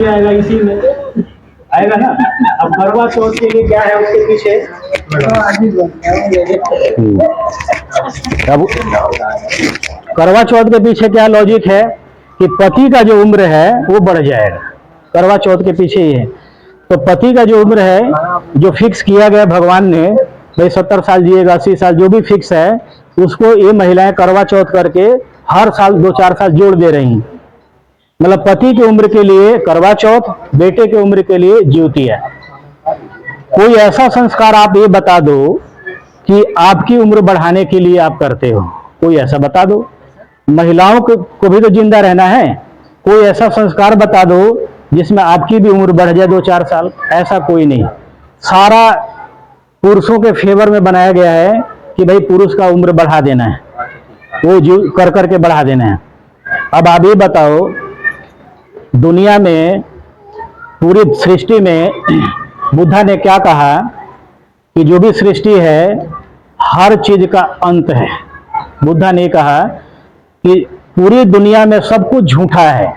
आएगा इसी में आएगा ना। अब करवा चौथ के लिए क्या है उसके पीछे। अब करवा चौथ के पीछे क्या लॉजिक है कि पति का जो उम्र है वो बढ़ जाएगा। करवा चौथ के पीछे ये है। तो पति का जो उम्र है जो फिक्स किया गया भगवान ने, भाई 70 साल जिएगा, 80 साल, जो भी फिक्स है, उसको ये महिलाएं करवा चौथ करके हर साल 2-4 साल जोड़ दे रही हैं। मतलब पति की उम्र के लिए करवा चौथ, बेटे की उम्र के लिए ज्योतिया। कोई ऐसा संस्कार आप ये बता दो कि आपकी उम्र बढ़ाने के लिए आप करते हो, कोई ऐसा बता दो। महिलाओं को भी तो जिंदा रहना है। कोई ऐसा संस्कार बता दो जिसमें आपकी भी उम्र बढ़ जाए 2-4 साल। ऐसा कोई नहीं। सारा पुरुषों के फेवर में बनाया गया है कि भाई पुरुष का उम्र बढ़ा देना है, वो जो कर करके बढ़ा देना है। अब आप ये बताओ, दुनिया में, पूरी सृष्टि में बुद्धा ने क्या कहा कि जो भी सृष्टि है हर चीज का अंत है। बुद्धा ने कहा कि पूरी दुनिया में सब कुछ झूठा है,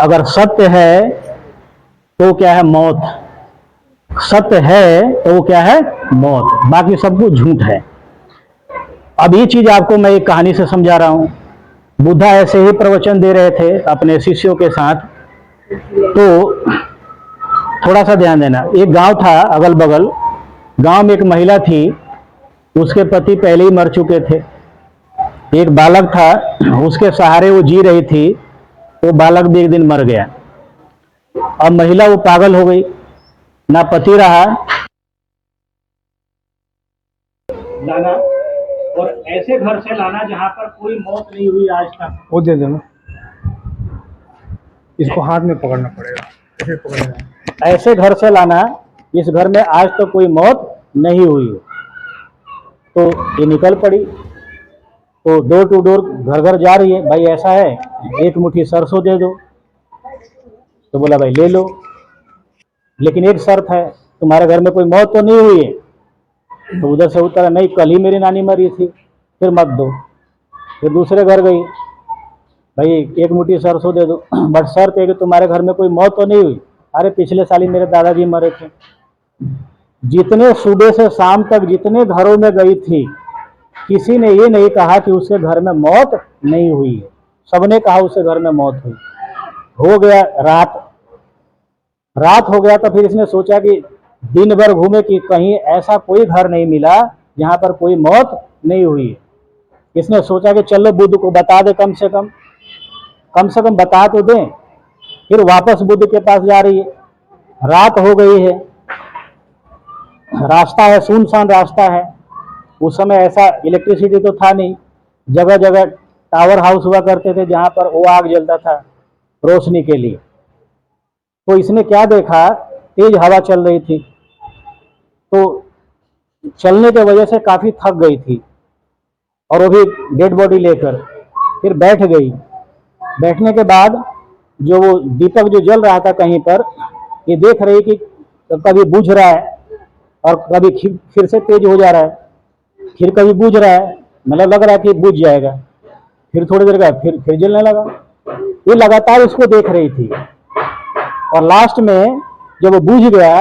अगर सत्य है तो क्या है, मौत। सत्य है तो वो क्या है, मौत। बाकी सब कुछ झूठ है। अब ये चीज आपको मैं एक कहानी से समझा रहा हूं। बुद्धा ऐसे ही प्रवचन दे रहे थे अपने शिष्यों के साथ। तो थोड़ा सा ध्यान देना। एक गांव था अगल बगल। गांव में एक महिला थी, उसके पति पहले ही मर चुके थे। एक बालक था, उसके सहारे वो जी रही थी। वो बालक भी एक दिन मर गया। अब महिला वो पागल हो गई, ना पति रहा लाना, और ऐसे घर से लाना जहाँ पर कोई मौत नहीं हुई आज तक। वो दे देना, इसको हाथ में पकड़ना पड़ेगा, ऐसे पकड़ना। ऐसे घर से लाना इस घर में आज तक कोई मौत नहीं हुई। तो ये निकल पड़ी। तो डोर टू डोर, घर घर जा रही है, भाई ऐसा है, एक मुट्ठी सरसों दे दो। तो बोला भाई ले लो, लेकिन एक शर्त है, तुम्हारे घर में कोई मौत तो नहीं हुई है। तो उधर से उतरा, नहीं कल ही मेरी नानी मरी थी, फिर मत दो। फिर दूसरे घर गई, भाई एक मुट्ठी सरसों दे दो, बट शर्त है कि तुम्हारे घर में कोई मौत तो नहीं हुई। अरे पिछले साल ही मेरे दादाजी मरे थे। जितने सुबह से शाम तक जितने घरों में गई थी, किसी ने ये नहीं कहा कि उसके घर में मौत नहीं हुई है। सबने कहा उसके घर में मौत हुई। हो गया रात हो गया। तो फिर इसने सोचा कि दिन भर घूमे कि कहीं ऐसा कोई घर नहीं मिला जहां पर कोई मौत नहीं हुई है। इसने सोचा कि चलो बुद्ध को बता दे, कम से कम बता तो दें। फिर वापस बुद्ध के पास जा रही है। रात हो गई है, रास्ता है, सुनसान रास्ता है। उस समय ऐसा इलेक्ट्रिसिटी तो था नहीं। जगह जगह टावर हाउस हुआ करते थे जहां पर वो आग जलता था रोशनी के लिए। तो इसने क्या देखा, तेज हवा चल रही थी। तो चलने की वजह से काफी थक गई थी, और वो भी डेड बॉडी लेकर। फिर बैठ गई। बैठने के बाद जो वो दीपक जो जल रहा था कहीं पर, ये देख रही कि कभी बुझ रहा है और कभी फिर से तेज हो जा रहा है, फिर कभी बुझ रहा है, मतलब लग रहा है कि बुझ जाएगा। फिर थोड़ी देर का फिर जलने लगा। ये लगातार उसको देख रही थी, और लास्ट में जब वो बुझ गया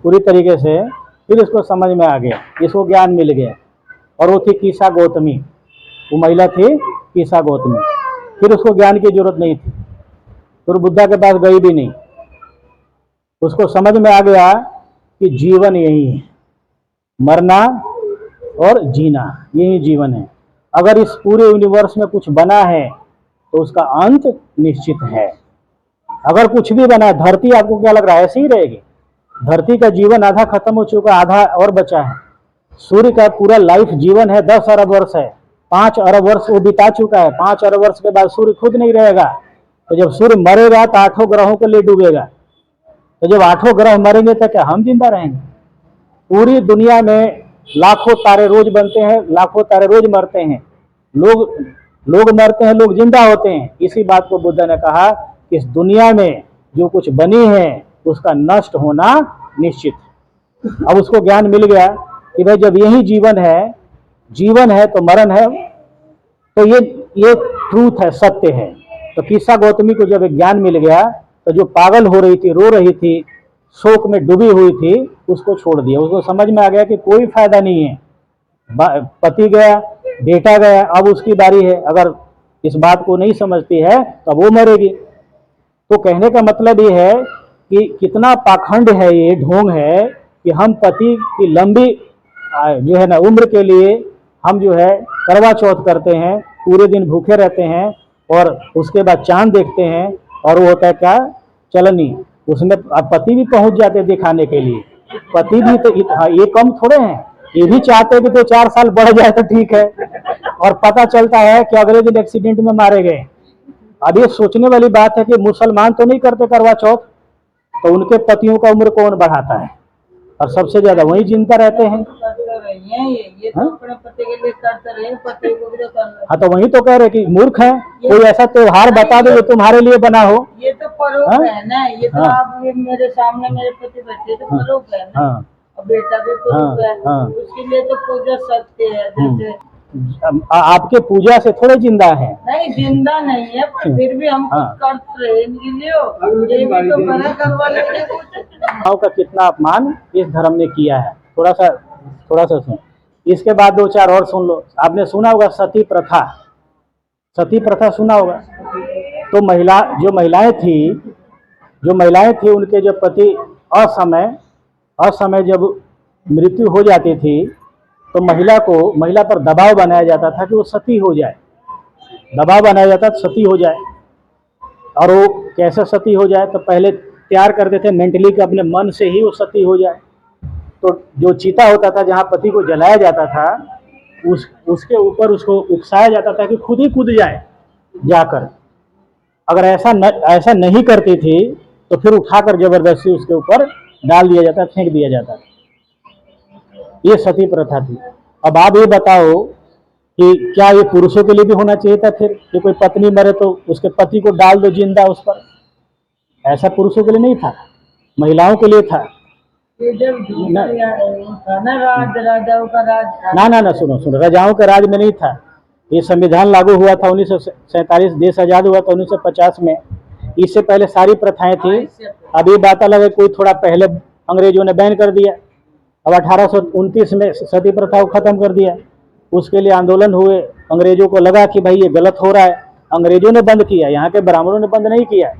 पूरी तरीके से, फिर इसको समझ में आ गया, इसको ज्ञान मिल गया। और वो थी कीसा गौतमी, वो महिला थी कीसा गौतमी। फिर उसको ज्ञान की जरूरत नहीं थी, फिर बुद्धा के पास गई भी नहीं। उसको समझ में आ गया कि जीवन यही है, मरना और जीना, यही जीवन है। अगर इस पूरे यूनिवर्स में कुछ बना है तो उसका अंत निश्चित है। अगर कुछ भी बना है, धरती आपको क्या लग रहा है ऐसे ही रहेगी? धरती का जीवन आधा खत्म हो चुका, आधा और बचा है। सूर्य का पूरा लाइफ जीवन है 10 अरब वर्ष है, 5 अरब वर्ष वो बिता चुका है। 5 अरब वर्ष के बाद सूर्य खुद नहीं रहेगा। तो जब सूर्य मरेगा तो 8 ग्रहों के लिए डूबेगा। तो जब 8 ग्रह मरेंगे तो क्या हम जिंदा रहेंगे? पूरी दुनिया में लाखों तारे रोज बनते हैं, लाखों तारे रोज मरते हैं। लोग मरते हैं, लोग जिंदा होते हैं। इसी बात को बुद्ध ने कहा कि इस दुनिया में जो कुछ बनी है उसका नष्ट होना निश्चित। अब उसको ज्ञान मिल गया कि भाई जब यही जीवन है तो मरण है। तो ये ट्रूथ है, सत्य है। तो कीसा गौतमी को जब ज्ञान मिल गया तो जो पागल हो रही थी, रो रही थी, शोक में डूबी हुई थी, उसको छोड़ दिया। उसको समझ में आ गया कि कोई फायदा नहीं है, पति गया, बेटा गया, अब उसकी बारी है। अगर इस बात को नहीं समझती है तो वो मरेगी। तो कहने का मतलब ये है कि कितना पाखंड है, ये ढोंग है कि हम पति की लंबी जो है ना उम्र के लिए हम जो है करवा चौथ करते हैं, पूरे दिन भूखे रहते हैं और उसके बाद चांद देखते हैं, और वो होता है क्या, चलनी। उसमें अब पति भी पहुंच जाते हैं दिखाने के लिए। पति भी तो ये कम थोड़े हैं, ये भी चाहते हैं कि तो 4 साल बढ़ जाए तो ठीक है, और पता चलता है कि अगले दिन एक्सीडेंट में मारे गए। अब ये सोचने वाली बात है कि मुसलमान तो नहीं करते करवा चौथ, तो उनके पतियों का उम्र कौन बढ़ाता है, और सबसे ज्यादा वही जिंदा रहते हैं। तो अपने पति के लिए करते रहे, पति को भी तो करना। हाँ, तो वही तो कह रहे कि मूर्ख है। कोई ऐसा त्योहार बता दो जो तुम्हारे लिए बना हो। ये तो परोप है ना, ये तो आप मेरे सामने मेरे पति बैठे तो परोप है ना, और बेटा भी परोप है, उसके लिए तो पूजा सत्य है। जैसे आपके पूजा से थोड़े जिंदा है, नहीं जिंदा नहीं है, फिर भी हम कुछ करते रहे इनके लिए, ये भी तो बना करवा लेंगे कुछ। का कितना अपमान इस धर्म ने किया है, थोड़ा सा सुन। इसके बाद 2-4 और सुन लो। आपने सुना होगा सती प्रथा, सती प्रथा सुना होगा। तो जो महिलाएं थी उनके जो पति असमय जब मृत्यु हो जाती थी, तो महिला पर दबाव बनाया जाता था कि वो सती हो जाए, दबाव बनाया जाता था सती हो जाए। और वो कैसे सती हो जाए, तो पहले तैयार करते थे मेंटली कि अपने मन से ही वो सती हो जाए। तो जो चीता होता था जहाँ पति को जलाया जाता था, उसके ऊपर उसको उकसाया जाता था कि खुद ही कूद जाए जाकर। अगर ऐसा नहीं करती थी तो फिर उठाकर जबरदस्ती उसके ऊपर डाल दिया जाता, फेंक दिया जाता। ये सती प्रथा थी। अब आप ये बताओ कि क्या ये पुरुषों के लिए भी होना चाहिए था फिर, कि कोई पत्नी मरे तो उसके पति को डाल दो जिंदा उस पर? ऐसा पुरुषों के लिए नहीं था, महिलाओं के लिए था। ना सुनो, राजाओं के राज में नहीं था। ये संविधान लागू हुआ था 1947, देश आजाद हुआ था 1950 में। इससे पहले सारी प्रथाएं थी। अब ये बात अलग है, कोई थोड़ा पहले अंग्रेजों ने बैन कर दिया। अब 1829 में सती प्रथा को खत्म कर दिया। उसके लिए आंदोलन हुए, अंग्रेजों को लगा कि भाई ये गलत हो रहा है। अंग्रेजों ने बंद किया, यहाँ के ब्राह्मणों ने बंद नहीं किया,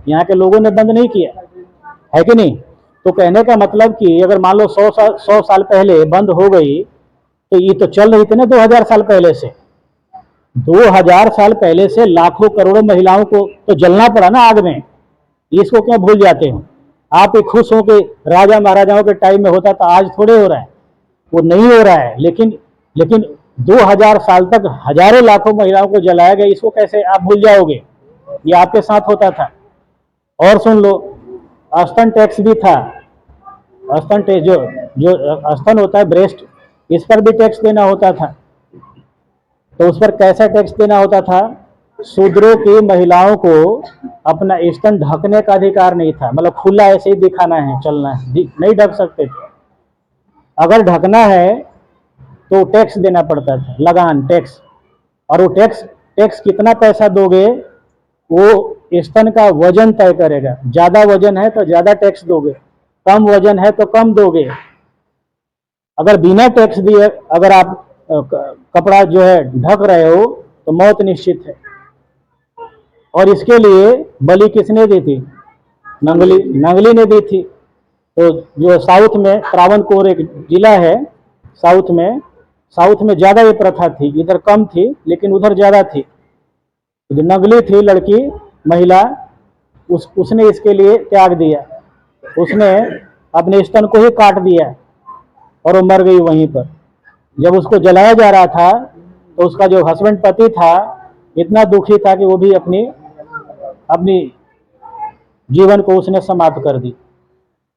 यहाँ के लोगों ने बंद नहीं किया, है कि नहीं? तो कहने का मतलब कि अगर मान लो 100 साल पहले बंद हो गई, तो ये तो चल रही थी ना 2000 साल पहले से। 2000 साल पहले से लाखों करोड़ों महिलाओं को तो जलना पड़ा ना आग में। इसको क्या भूल जाते हो? आप खुश हो कि राजा महाराजाओं के टाइम में होता था, आज थोड़े हो रहा है, वो नहीं हो रहा है। लेकिन 2000 साल तक हजारों लाखों महिलाओं को जलाया गया, इसको कैसे आप भूल जाओगे? ये आपके साथ होता था। और सुन लो, स्तन टैक्स भी था। स्तन टैक्स जो स्तन होता है, ब्रेस्ट, इस पर भी टैक्स देना होता था। तो उस पर कैसा टैक्स देना होता था? शूद्रों की महिलाओं को अपना स्तन ढकने का अधिकार नहीं था, मतलब खुला ऐसे ही दिखाना है, चलना है, नहीं ढक सकते थे। अगर ढकना है तो टैक्स देना पड़ता था, लगान, टैक्स। और वो टैक्स कितना पैसा दोगे, वो स्तन का वजन तय करेगा। ज्यादा वजन है तो ज्यादा टैक्स दोगे, कम वजन है तो कम दोगे। अगर बिना टैक्स दिए अगर आप कपड़ा जो है ढक रहे हो तो मौत निश्चित है। और इसके लिए बलि किसने दी थी? नंगली ने दी थी। तो जो साउथ में त्रावणकोर एक जिला है, साउथ में ज्यादा ये प्रथा थी, इधर कम थी लेकिन उधर ज्यादा थी। जो नंगली थी लड़की, महिला, उसने इसके लिए त्याग दिया। उसने अपने स्तन को ही काट दिया और वो मर गई वहीं पर। जब उसको जलाया जा रहा था तो उसका जो हस्बैंड पति था इतना दुखी था कि वो भी अपनी जीवन को उसने समाप्त कर दी।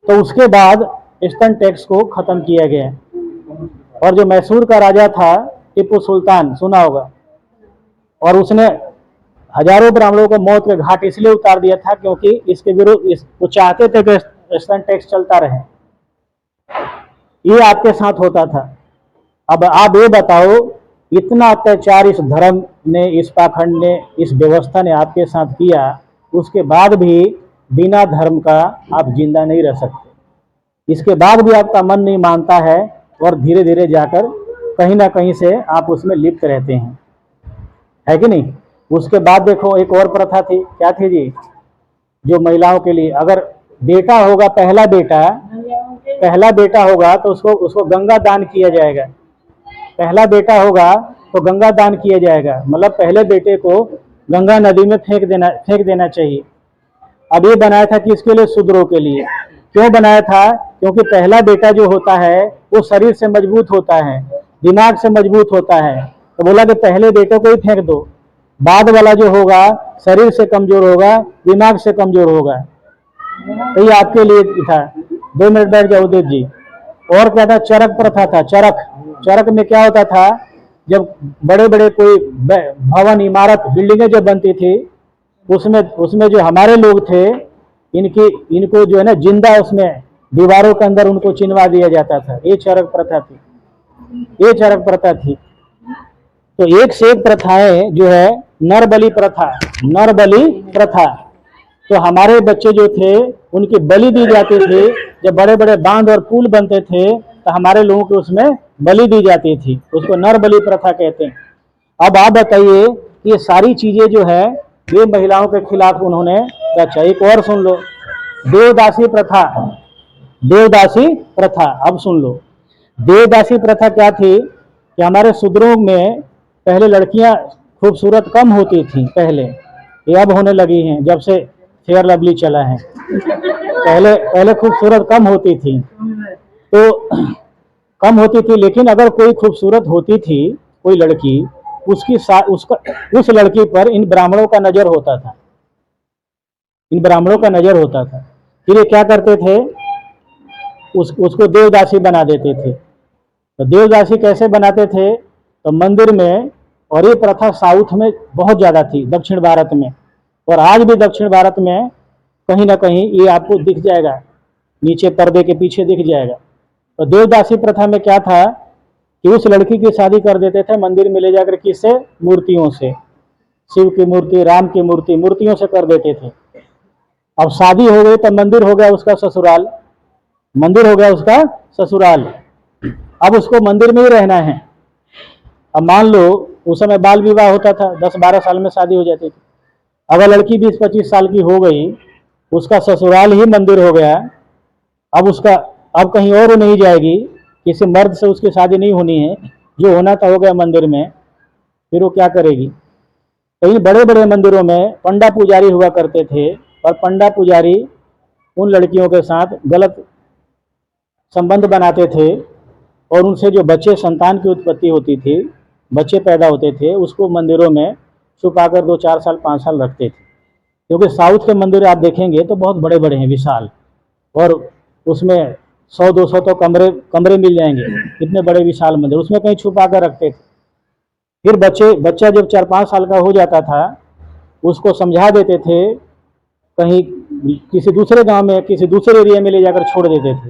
तो उसके बाद स्तन टैक्स को खत्म किया गया। और जो मैसूर का राजा था टीपू सुल्तान, सुना होगा, और उसने हजारों ब्राह्मणों को मौत के घाट इसलिए उतार दिया था क्योंकि इसके विरुद्ध वो चाहते थे कि स्तन टैक्स चलता रहे। ये आपके साथ होता था। अब आप ये बताओ, इतना अत्याचार इस धर्म ने, इस पाखंड ने, इस व्यवस्था ने आपके साथ किया, उसके बाद भी बिना धर्म का आप जिंदा नहीं रह सकते। इसके बाद भी आपका मन नहीं मानता है और धीरे धीरे जाकर कहीं ना कहीं से आप उसमें लिप्त रहते हैं, है कि नहीं। उसके बाद देखो एक और प्रथा थी, क्या थी जी, जो महिलाओं के लिए अगर बेटा होगा, पहला बेटा होगा तो उसको गंगा दान किया जाएगा। पहला बेटा होगा तो गंगा दान किया जाएगा, मतलब पहले बेटे को गंगा नदी में फेंक देना चाहिए। अब ये बनाया था किसके लिए? शूद्रों के लिए। क्यों बनाया था? क्योंकि पहला बेटा जो होता है वो शरीर से मजबूत होता है, दिमाग से मजबूत होता है, तो बोला कि पहले बेटे को ही फेंक दो, बाद वाला जो होगा शरीर से कमजोर होगा, दिमाग से कमजोर होगा। तो ये आपके लिए था। 2 मिनट बैठ जाओ उदित जी। और क्या था? चरक प्रथा था। चरक में क्या होता था, जब बड़े बड़े कोई भवन, इमारत, बिल्डिंगें जब बनती थी, उसमें जो हमारे लोग थे, इनको जो है ना जिंदा उसमें दीवारों के अंदर उनको चिनवा दिया जाता था। ये चरक प्रथा थी। तो एक से एक प्रथाएं जो है, नर बलि प्रथा, तो हमारे बच्चे जो थे उनकी बलि दी जाती थी। जब बड़े बड़े बांध और पुल बनते थे तो हमारे लोगों को उसमें बलि दी जाती थी, उसको नर बलि प्रथा कहते हैं। अब आप बताइए कि ये सारी चीजें जो है ये महिलाओं के खिलाफ उन्होंने रचा। एक और सुन लो, देवदासी प्रथा। अब सुन लो, देवदासी प्रथा क्या थी कि हमारे शूद्रों में पहले लड़कियां खूबसूरत कम होती थी, पहले, ये अब होने लगी हैं जब से फेयर लवली चला है। पहले खूबसूरत कम होती थी, लेकिन अगर कोई खूबसूरत होती थी कोई लड़की, उस लड़की पर इन ब्राह्मणों का नजर होता था। फिर ये क्या करते थे, उसको देवदासी बना देते थे। तो देवदासी कैसे बनाते थे? तो मंदिर में, और ये प्रथा साउथ में बहुत ज़्यादा थी, दक्षिण भारत में, और आज भी दक्षिण भारत में कहीं ना कहीं ये आपको दिख जाएगा, नीचे पर्दे के पीछे दिख जाएगा। तो देवदासी प्रथा में क्या था कि उस लड़की की शादी कर देते थे मंदिर में ले जाकर, किससे? मूर्तियों से, शिव की मूर्ति, राम की मूर्ति, मूर्तियों से कर देते थे। अब शादी हो गई तो मंदिर हो गया उसका ससुराल। अब उसको मंदिर में ही रहना है। अब मान लो उस समय बाल विवाह होता था, 10-12 साल में शादी हो जाती थी। अगर लड़की 20-25 साल की हो गई, उसका ससुराल ही मंदिर हो गया। अब कहीं और नहीं जाएगी, किसी मर्द से उसकी शादी नहीं होनी है, जो होना था हो गया मंदिर में। फिर वो क्या करेगी? कई बड़े बड़े मंदिरों में पंडा पुजारी हुआ करते थे, और पंडा पुजारी उन लड़कियों के साथ गलत संबंध बनाते थे, और उनसे जो संतान की उत्पत्ति होती थी, बच्चे पैदा होते थे, उसको मंदिरों में छुपाकर 2-4 साल 5 साल रखते थे। क्योंकि साउथ के मंदिर आप देखेंगे तो बहुत बड़े बड़े हैं, विशाल, और उसमें 100-200 तो कमरे मिल जाएंगे, इतने बड़े विशाल मंदिर, उसमें कहीं छुपा कर रखते थे। फिर बच्चा जब 4-5 साल का हो जाता था, उसको समझा देते थे, कहीं किसी दूसरे गांव में, किसी दूसरे एरिया में ले जाकर छोड़ देते थे,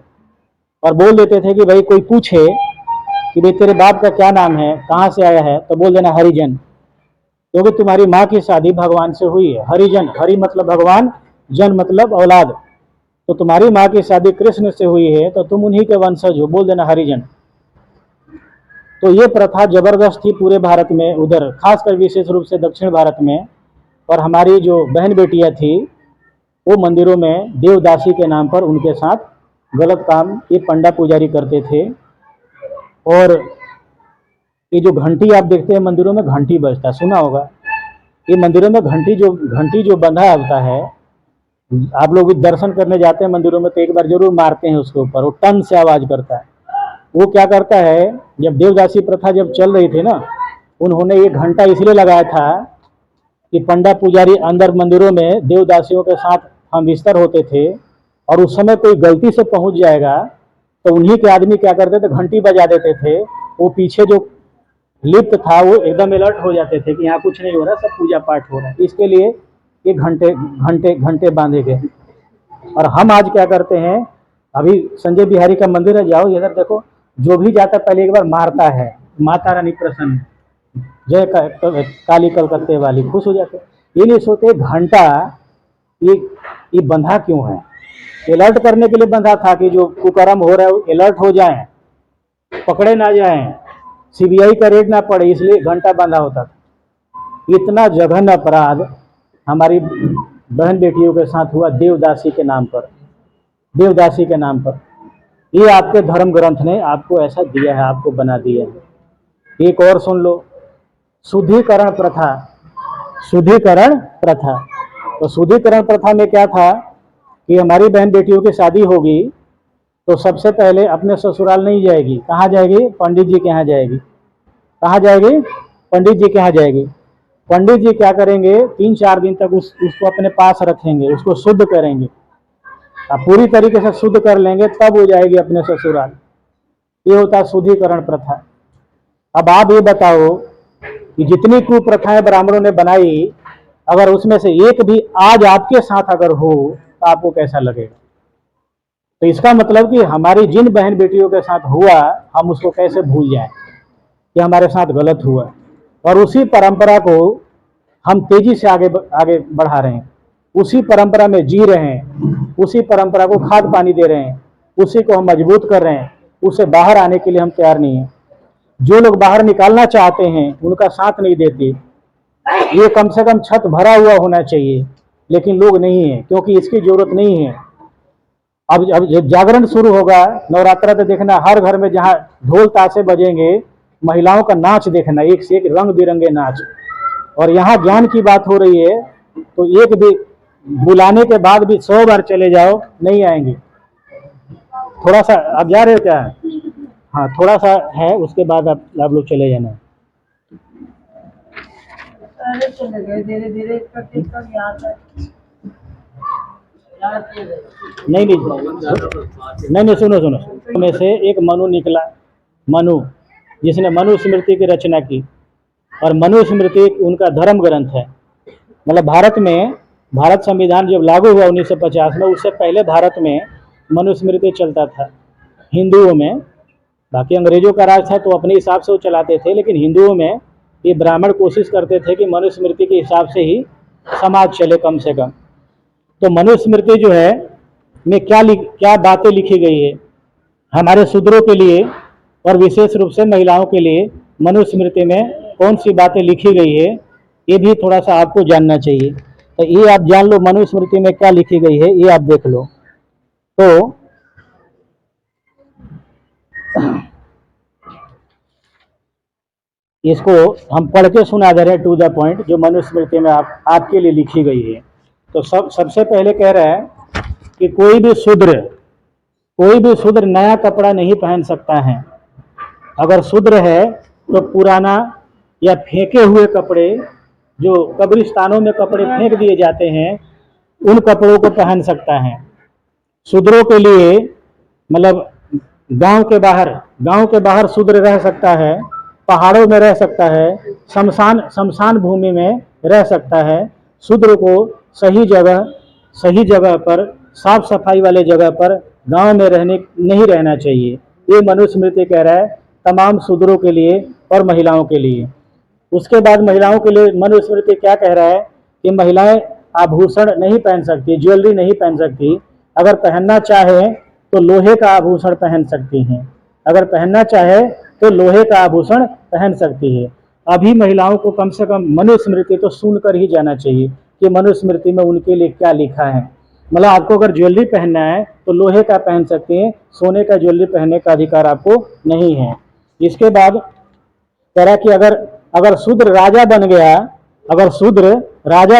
और बोल देते थे कि भाई कोई पूछे कि भाई तेरे बाप का क्या नाम है, कहाँ से आया है, तो बोल देना हरिजन, क्योंकि तुम्हारी माँ की शादी भगवान से हुई है। हरिजन, हरि मतलब भगवान, जन मतलब औलाद, तो तुम्हारी माँ की शादी कृष्ण से हुई है, तो तुम उन्हीं के वंशज हो, बोल देना हरिजन। तो ये प्रथा जबरदस्त थी पूरे भारत में, उधर खासकर विशेष रूप से दक्षिण भारत में। और हमारी जो बहन बेटियां थी, वो मंदिरों में देवदासी के नाम पर उनके साथ गलत काम ये पंडा पुजारी करते थे। और ये जो घंटी आप देखते हैं मंदिरों में, घंटी बजता, सुना होगा, ये मंदिरों में घंटी जो बंधा होता है, आप लोग दर्शन करने जाते हैं मंदिरों में तो एक बार जरूर मारते हैं उसके ऊपर, वो टन से आवाज करता है। वो क्या करता है, जब देवदासी प्रथा जब चल रही थी ना, उन्होंने ये घंटा इसलिए लगाया था कि पंडा पुजारी अंदर मंदिरों में देवदासियों के साथ हम बिस्तर होते थे, और उस समय कोई गलती से पहुंच जाएगा तो उन्हीं के आदमी क्या करते थे, घंटी बजा देते थे। वो पीछे जो लिप्त था वो एकदम अलर्ट हो जाते थे कि यहाँ कुछ नहीं हो रहा, सब पूजा पाठ हो रहा है। इसके लिए ये घंटे बांधे गए। और हम आज क्या करते हैं, अभी संजय बिहारी का मंदिर है, जाओ इधर देखो, जो भी जाता पहले एक बार मारता है, माता रानी प्रसन्न, जय काली कलकत्ते वाली, खुश हो जाते। ये नहीं सोचते घंटा ये ये बंधा क्यों है? अलर्ट करने के लिए बंधा था कि जो कुकर्म हो रहा है वो अलर्ट हो जाएं, पकड़े ना जाएं, सीबीआई का रेड ना पड़े, इसलिए घंटा बंधा होता था। इतना जघन्य अपराध हमारी बहन बेटियों के साथ हुआ देवदासी के नाम पर, देवदासी के नाम पर। ये आपके धर्म ग्रंथ ने आपको ऐसा दिया है, आपको बना दिया है। एक और सुन लो, शुद्धिकरण प्रथा। शुद्धिकरण प्रथा, तो शुद्धिकरण प्रथा में क्या था कि हमारी बहन बेटियों की शादी होगी तो सबसे पहले अपने ससुराल नहीं जाएगी, कहाँ जाएगी? पंडित जी के यहाँ जाएगी। कहाँ जाएगी? पंडित जी के यहाँ जाएगी। पंडित जी क्या करेंगे? 3-4 दिन तक उसको अपने पास रखेंगे, उसको शुद्ध करेंगे। अब पूरी तरीके से शुद्ध कर लेंगे तब वो जाएगी अपने ससुराल। ये होता है शुद्धिकरण प्रथा। अब आप ये बताओ कि जितनी कुप्रथाएं ब्राह्मणों ने बनाई, अगर उसमें से एक भी आज आपके साथ अगर हो तो आपको कैसा लगेगा? तो इसका मतलब कि हमारी जिन बहन बेटियों के साथ हुआ, हम उसको कैसे भूल जाएं कि हमारे साथ गलत हुआ, और उसी परंपरा को हम तेजी से आगे बढ़ा रहे हैं, उसी परंपरा में जी रहे हैं, उसी परंपरा को खाद पानी दे रहे हैं, उसी को हम मजबूत कर रहे हैं। उससे बाहर आने के लिए हम तैयार नहीं हैं। जो लोग बाहर निकालना चाहते हैं उनका साथ नहीं देते। ये कम से कम छत भरा हुआ होना चाहिए, लेकिन लोग नहीं है, क्योंकि इसकी जरूरत नहीं है। अब जब जागरण शुरू होगा, नवरात्रा तो देखना हर घर में जहाँ ढोल ताशे बजेंगे, महिलाओं का नाच देखना, एक से एक रंग बिरंगे नाच। और यहाँ ज्ञान की बात हो रही है तो एक भी बुलाने के बाद भी 100 बार चले जाओ, नहीं आएंगे। थोड़ा सा आप जा रहे हो क्या? हाँ, थोड़ा सा है, उसके बाद आप लोग चले जाना। अरे चले गए धीरे धीरे करके सब याद है। नहीं, सुनो में से एक मनु निकला, मनु, जिसने मनुस्मृति की रचना की। और मनुस्मृति उनका धर्म ग्रंथ है। मतलब भारत संविधान जब लागू हुआ 1950 में, उससे पहले भारत में मनुस्मृति चलता था हिंदुओं में। बाकी अंग्रेजों का राज था तो अपने हिसाब से वो चलाते थे, लेकिन हिंदुओं में ये ब्राह्मण कोशिश करते थे कि मनुस्मृति के हिसाब से ही समाज चले कम से कम। तो मनुस्मृति जो है में क्या बातें लिखी गई है हमारे शूद्रों के लिए, और विशेष रूप से महिलाओं के लिए मनुस्मृति में कौन सी बातें लिखी गई है, ये भी थोड़ा सा आपको जानना चाहिए। तो ये आप जान लो मनुस्मृति में क्या लिखी गई है, ये आप देख लो। तो इसको हम पढ़ के सुना दे रहे हैं टू द पॉइंट, जो मनुस्मृति में आपके लिए लिखी गई है। तो सबसे पहले कह रहा है कि कोई भी शूद्र नया कपड़ा नहीं पहन सकता है। अगर शूद्र है तो पुराना या फेंके हुए कपड़े, जो कब्रिस्तानों में कपड़े फेंक दिए जाते हैं, उन कपड़ों को पहन सकता है। शूद्रों के लिए मतलब गांव के बाहर शूद्र रह सकता है, पहाड़ों में रह सकता है, शमशान भूमि में रह सकता है। शूद्र को सही जगह पर, साफ सफाई वाले जगह पर, गांव में नहीं रहना चाहिए। ये मनुस्मृति कह रहा है तमाम शूद्रों के लिए और महिलाओं के लिए। उसके बाद महिलाओं के लिए मनुस्मृति क्या कह रहा है कि महिलाएं आभूषण नहीं पहन सकती, ज्वेलरी नहीं पहन सकती। अगर पहनना चाहे तो लोहे का आभूषण पहन सकती हैं। अगर पहनना चाहे तो लोहे का आभूषण पहन सकती है। अभी महिलाओं को कम से कम मनुस्मृति तो सुनकर ही जाना चाहिए कि मनुस्मृति में उनके लिए क्या लिखा है। मतलब आपको अगर ज्वेलरी पहनना है तो लोहे का पहन सकते हैं, सोने का ज्वेलरी पहनने का अधिकार आपको नहीं है। इसके बाद कह रहा कि अगर शूद्र राजा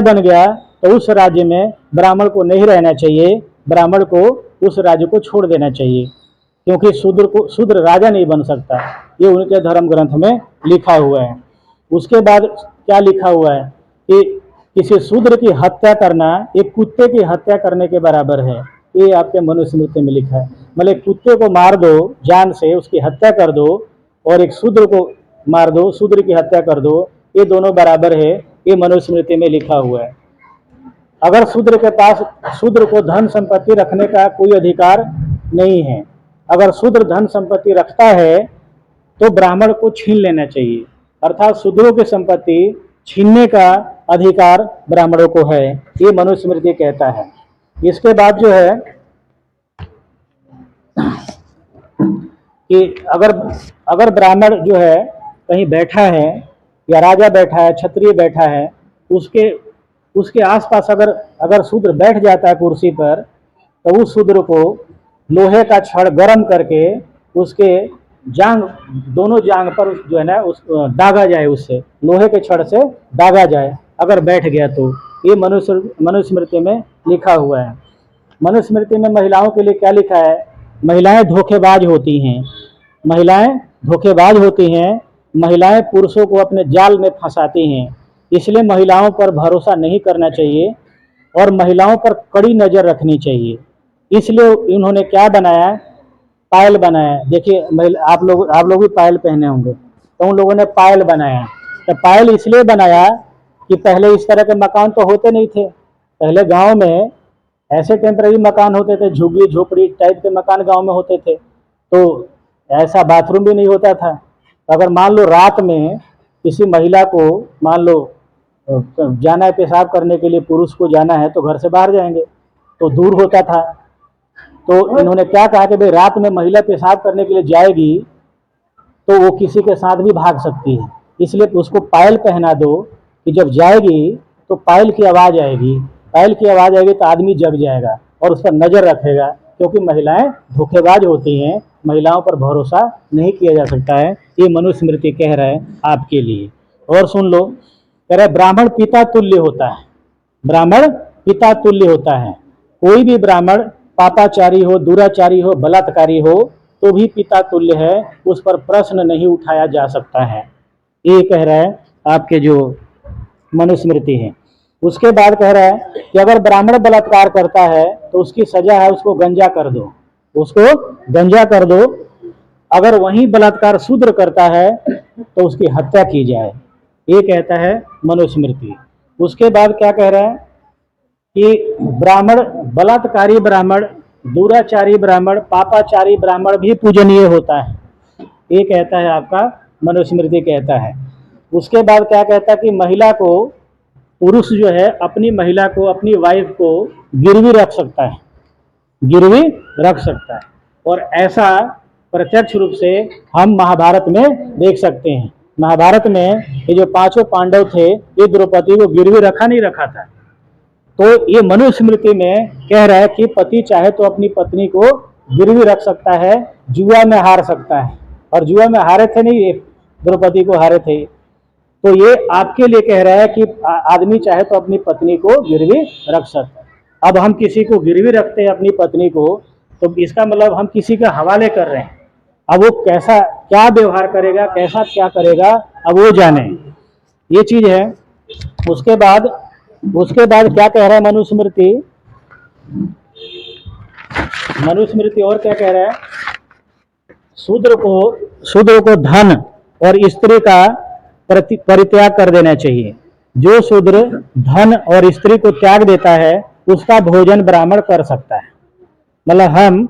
बन गया तो उस राज्य में ब्राह्मण को नहीं रहना चाहिए, ब्राह्मण को उस राज्य को छोड़ देना चाहिए, क्योंकि शूद्र राजा नहीं बन सकता। ये उनके धर्म ग्रंथ में लिखा हुआ है। उसके बाद क्या लिखा हुआ है कि किसी शूद्र की हत्या करना एक कुत्ते की हत्या करने के बराबर है। ये आपके मनुस्मृति में लिखा है। मतलब एक कुत्ते को मार दो जान से, उसकी हत्या कर दो, और एक शूद्र को मार दो, शूद्र की हत्या कर दो, ये दोनों बराबर है। ये मनुस्मृति में लिखा हुआ है। अगर शूद्र को धन संपत्ति रखने का कोई अधिकार नहीं है। अगर शूद्र धन संपत्ति रखता है तो ब्राह्मण को छीन लेना चाहिए, अर्थात शूद्रों की संपत्ति छीनने का अधिकार ब्राह्मणों को है। ये मनुस्मृति कहता है। इसके बाद जो है कि अगर ब्राह्मण जो है कहीं बैठा है या राजा बैठा है, क्षत्रिय बैठा है, उसके आसपास अगर शूद्र बैठ जाता है कुर्सी पर, तो उस शूद्र को लोहे का छड़ गर्म करके उसके दोनों जांग पर जो है ना उस दागा जाए, उससे लोहे के छड़ से दागा जाए अगर बैठ गया तो। ये मनुस्मृति में लिखा हुआ है। मनुस्मृति में महिलाओं के लिए क्या लिखा है? महिलाएं धोखेबाज होती हैं, महिलाएं धोखेबाज होती हैं, महिलाएं पुरुषों को अपने जाल में फंसाती हैं, इसलिए महिलाओं पर भरोसा नहीं करना चाहिए और महिलाओं पर कड़ी नज़र रखनी चाहिए। इसलिए इन्होंने क्या बनाया? पायल बनाया। देखिए आप लोग भी पायल पहने होंगे, तो उन लोगों ने पायल बनाया। तो पायल इसलिए बनाया कि पहले इस तरह के मकान तो होते नहीं थे। पहले गांव में ऐसे टेम्पररी मकान होते थे, झुग्गी झोपड़ी टाइप के मकान गांव में होते थे, तो ऐसा बाथरूम भी नहीं होता था। तो अगर मान लो रात में किसी महिला को मान लो जाना है पेशाब करने के लिए, पुरुष को जाना है तो घर से बाहर जाएंगे, तो दूर होता था। तो इन्होंने क्या कहा कि भाई रात में महिला पेशाब करने के लिए जाएगी तो वो किसी के साथ भी भाग सकती है, इसलिए उसको पायल पहना दो कि जब जाएगी तो पायल की आवाज़ आएगी, पायल की आवाज़ आएगी तो आदमी जग जाएगा और उस पर नज़र रखेगा, क्योंकि महिलाएं धोखेबाज होती हैं, महिलाओं पर भरोसा नहीं किया जा सकता है। ये मनुस्मृति कह रहा है आपके लिए। और सुन लो, कह रहा है ब्राह्मण पिता तुल्य होता है, ब्राह्मण पिता तुल्य होता है। कोई भी ब्राह्मण पापाचारी हो, दुराचारी हो, बलात्कारी हो तो भी पिता तुल्य है, उस पर प्रश्न नहीं उठाया जा सकता है। ये कह रहा है आपके जो मनुस्मृति है। उसके बाद कह रहा है कि अगर ब्राह्मण बलात्कार करता है तो उसकी सजा है उसको गंजा कर दो, उसको गंजा कर दो। अगर वही बलात्कार शूद्र करता है तो उसकी हत्या की जाए, ये कहता है मनुस्मृति। उसके बाद क्या कह रहा है कि ब्राह्मण, बलात्कारी ब्राह्मण, दुराचारी ब्राह्मण, पापाचारी ब्राह्मण भी पूजनीय होता है, ये कहता है आपका मनुस्मृति कहता है। उसके बाद क्या कहता है कि महिला को, पुरुष जो है अपनी महिला को, अपनी वाइफ को गिरवी रख सकता है, गिरवी रख सकता है। और ऐसा प्रत्यक्ष रूप से हम महाभारत में देख सकते हैं। महाभारत में ये जो पांचों पांडव थे, ये द्रौपदी को गिरवी रखा नहीं रखा था। तो ये मनुस्मृति में कह रहा है कि पति चाहे तो अपनी पत्नी को गिरवी रख सकता है, जुआ में हार सकता है। और जुआ में हारे थे नहीं, द्रौपदी को हारे थे। तो ये आपके लिए कह रहा है कि आदमी चाहे तो अपनी पत्नी को गिरवी रख सकता है। अब हम किसी को गिरवी रखते हैं अपनी पत्नी को, तो इसका मतलब हम किसी के हवाले कर रहे हैं। अब वो कैसा क्या व्यवहार करेगा, कैसा क्या करेगा, अब वो जाने, ये चीज है। उसके बाद क्या कह रहा है मनुस्मृति? मनुस्मृति और क्या कह रहा है? शूद्र को धन और स्त्री का परित्याग कर देना चाहिए। जो शूद्र धन और स्त्री को त्याग देता है उसका भोजन ब्राह्मण कर सकता है। मतलब हम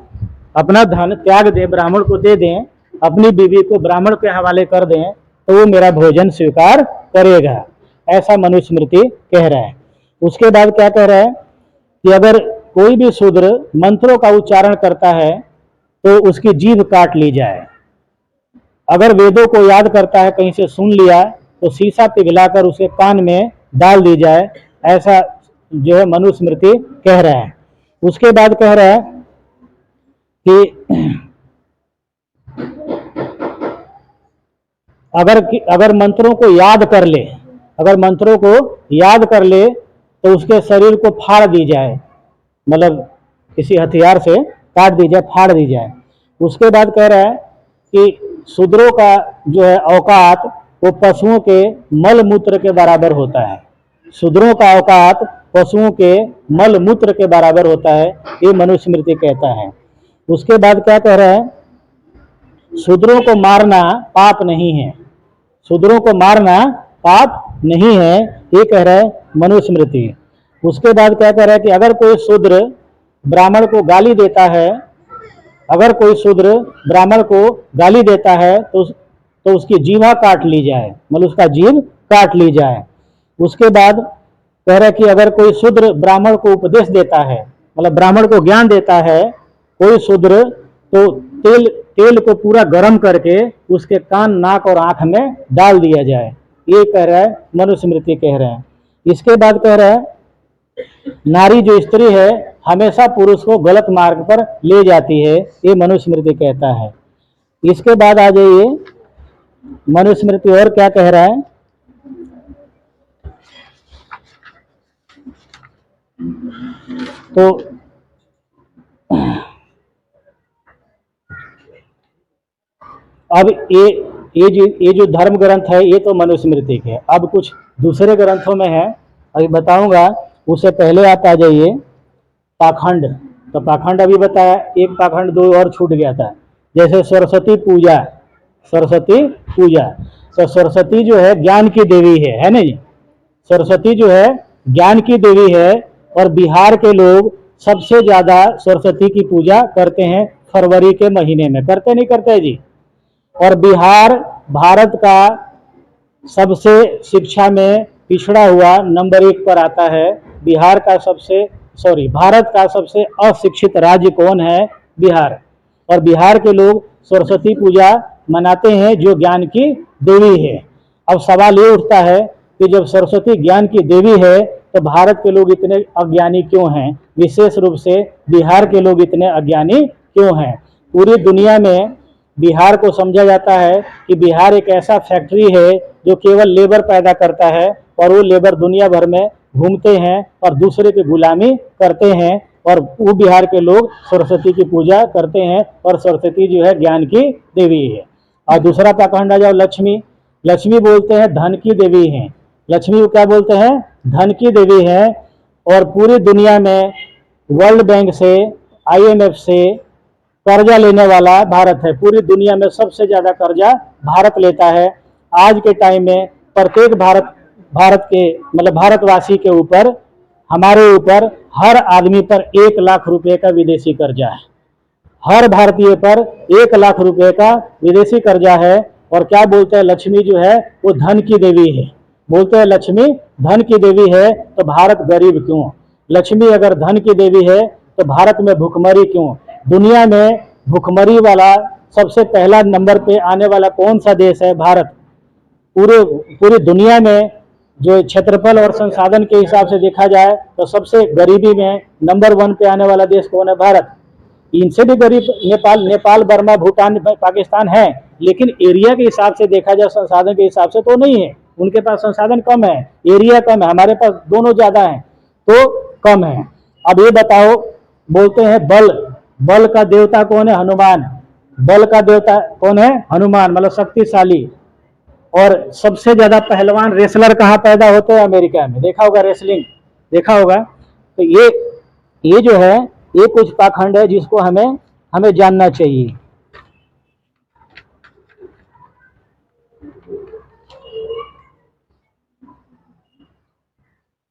अपना धन त्याग दें, ब्राह्मण को दे दें, अपनी बीवी को ब्राह्मण के हवाले कर दें तो वो मेरा भोजन स्वीकार करेगा, ऐसा मनुस्मृति कह रहा है। उसके बाद क्या कह रहा है कि अगर कोई भी शूद्र मंत्रों का उच्चारण करता है तो उसकी जीभ काट ली जाए। अगर वेदों को याद करता है, कहीं से सुन लिया, तो शीशा पिघलाकर उसके कान में डाल दी जाए, ऐसा जो है मनुस्मृति कह रहा है। उसके बाद कह रहा है कि अगर मंत्रों को याद कर ले, अगर मंत्रों को याद कर ले तो उसके शरीर को फाड़ दी जाए, मतलब किसी हथियार से काट दी जाए, फाड़ दी जाए। उसके बाद कह रहा है कि शूद्रों का जो है औकात वो पशुओं के मल मूत्र के बराबर होता है। शूद्रों का औकात पशुओं के मल मूत्र के बराबर होता है, ये मनुस्मृति कहता है। उसके बाद क्या कह रहा है? शूद्रों को मारना पाप नहीं है, शूद्रों को मारना पाप नहीं है, ये कह रहा है मनुस्मृति। उसके बाद क्या कह रहा है कि अगर कोई शूद्र ब्राह्मण को गाली देता है, अगर कोई शूद्र ब्राह्मण को गाली देता है तो उसकी जीवा काट ली जाए, मतलब उसका जीभ काट ली जाए। उसके बाद कह रहा है कि अगर कोई शूद्र ब्राह्मण को उपदेश देता है, मतलब ब्राह्मण को ज्ञान देता है कोई शूद्र, तो तेल को पूरा गर्म करके उसके कान, नाक और आंख में डाल दिया जाए। ये कह रहा है, मनुस्मृति कह रहे हैं। इसके बाद कह रहा है नारी जो स्त्री है हमेशा पुरुष को गलत मार्ग पर ले जाती है, ये मनुस्मृति कहता है। इसके बाद आ जाइए, मनुस्मृति और क्या कह रहा है। तो अब ये जो धर्म ग्रंथ है ये तो मनुस्मृति के, अब कुछ दूसरे ग्रंथों में है, अभी बताऊंगा। उससे पहले आप आ जाइए पाखंड। तो पाखंड अभी बताया, एक पाखंड दो और छूट गया था, जैसे सरस्वती पूजा। सरस्वती पूजा, तो सरस्वती जो है ज्ञान की देवी है ना जी। सरस्वती जो है ज्ञान की देवी है, और बिहार के लोग सबसे ज्यादा सरस्वती की पूजा करते हैं फरवरी के महीने में। करते नहीं करते जी। और बिहार भारत का सबसे शिक्षा में पिछड़ा हुआ नंबर 1 पर आता है। बिहार का भारत का सबसे अशिक्षित राज्य कौन है? बिहार। और बिहार के लोग सरस्वती पूजा मनाते हैं जो ज्ञान की देवी है। अब सवाल ये उठता है कि जब सरस्वती ज्ञान की देवी है तो भारत के लोग इतने अज्ञानी क्यों हैं? विशेष रूप से बिहार के लोग इतने अज्ञानी क्यों हैं? पूरी दुनिया में बिहार को समझा जाता है कि बिहार एक ऐसा फैक्ट्री है जो केवल लेबर पैदा करता है, और वो लेबर दुनिया भर में घूमते हैं और दूसरे की गुलामी करते हैं, और वो बिहार के लोग सरस्वती की पूजा करते हैं, और सरस्वती जो है ज्ञान की देवी है। और दूसरा पाखंड आ जाओ लक्ष्मी। लक्ष्मी बोलते हैं धन की देवी हैं। लक्ष्मी को क्या बोलते हैं? धन की देवी है। और पूरी दुनिया में वर्ल्ड बैंक से, IMF से कर्जा लेने वाला भारत है। पूरी दुनिया में सबसे ज्यादा कर्जा भारत लेता है। आज के टाइम में प्रत्येक भारत के मतलब भारतवासी के ऊपर, हमारे ऊपर, हर आदमी पर 1 लाख रुपए का विदेशी कर्जा है। हर भारतीय पर 1 लाख रुपए का विदेशी कर्जा है। और क्या बोलते हैं? लक्ष्मी जो है वो धन की देवी है। बोलते हैं लक्ष्मी धन की देवी है तो भारत गरीब क्यों? लक्ष्मी अगर धन की देवी है तो भारत में भुखमरी क्यों? दुनिया में भुखमरी वाला सबसे पहला नंबर पे आने वाला कौन सा देश है? भारत। पूरी दुनिया में जो क्षेत्रफल और संसाधन के हिसाब से देखा जाए तो सबसे गरीबी में नंबर 1 पे आने वाला देश कौन है? भारत। इनसे भी गरीब नेपाल, बर्मा, भूटान, पाकिस्तान है, लेकिन एरिया के हिसाब से देखा जाए, संसाधन के हिसाब से तो नहीं है। उनके पास संसाधन कम है, एरिया कम है, हमारे पास दोनों ज्यादा है तो कम है। अब ये बताओ, बोलते हैं बल का देवता कौन है? हनुमान। बल का देवता कौन है? हनुमान, मतलब शक्तिशाली। और सबसे ज्यादा पहलवान रेसलर कहाँ पैदा होते हैं? अमेरिका में। देखा होगा, रेसलिंग देखा होगा। तो ये जो है ये कुछ पाखंड है जिसको हमें जानना चाहिए।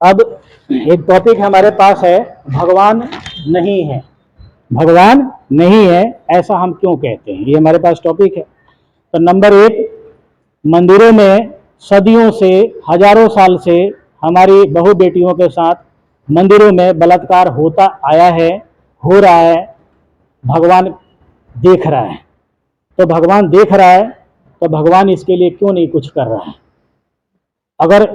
अब एक टॉपिक हमारे पास है, भगवान नहीं है। भगवान नहीं है ऐसा हम क्यों कहते हैं? ये हमारे पास टॉपिक है। तो नंबर 1, मंदिरों में सदियों से, हजारों साल से हमारी बहू बेटियों के साथ मंदिरों में बलात्कार होता आया है, हो रहा है। भगवान देख रहा है। तो भगवान देख रहा है तो भगवान इसके लिए क्यों नहीं कुछ कर रहा है? अगर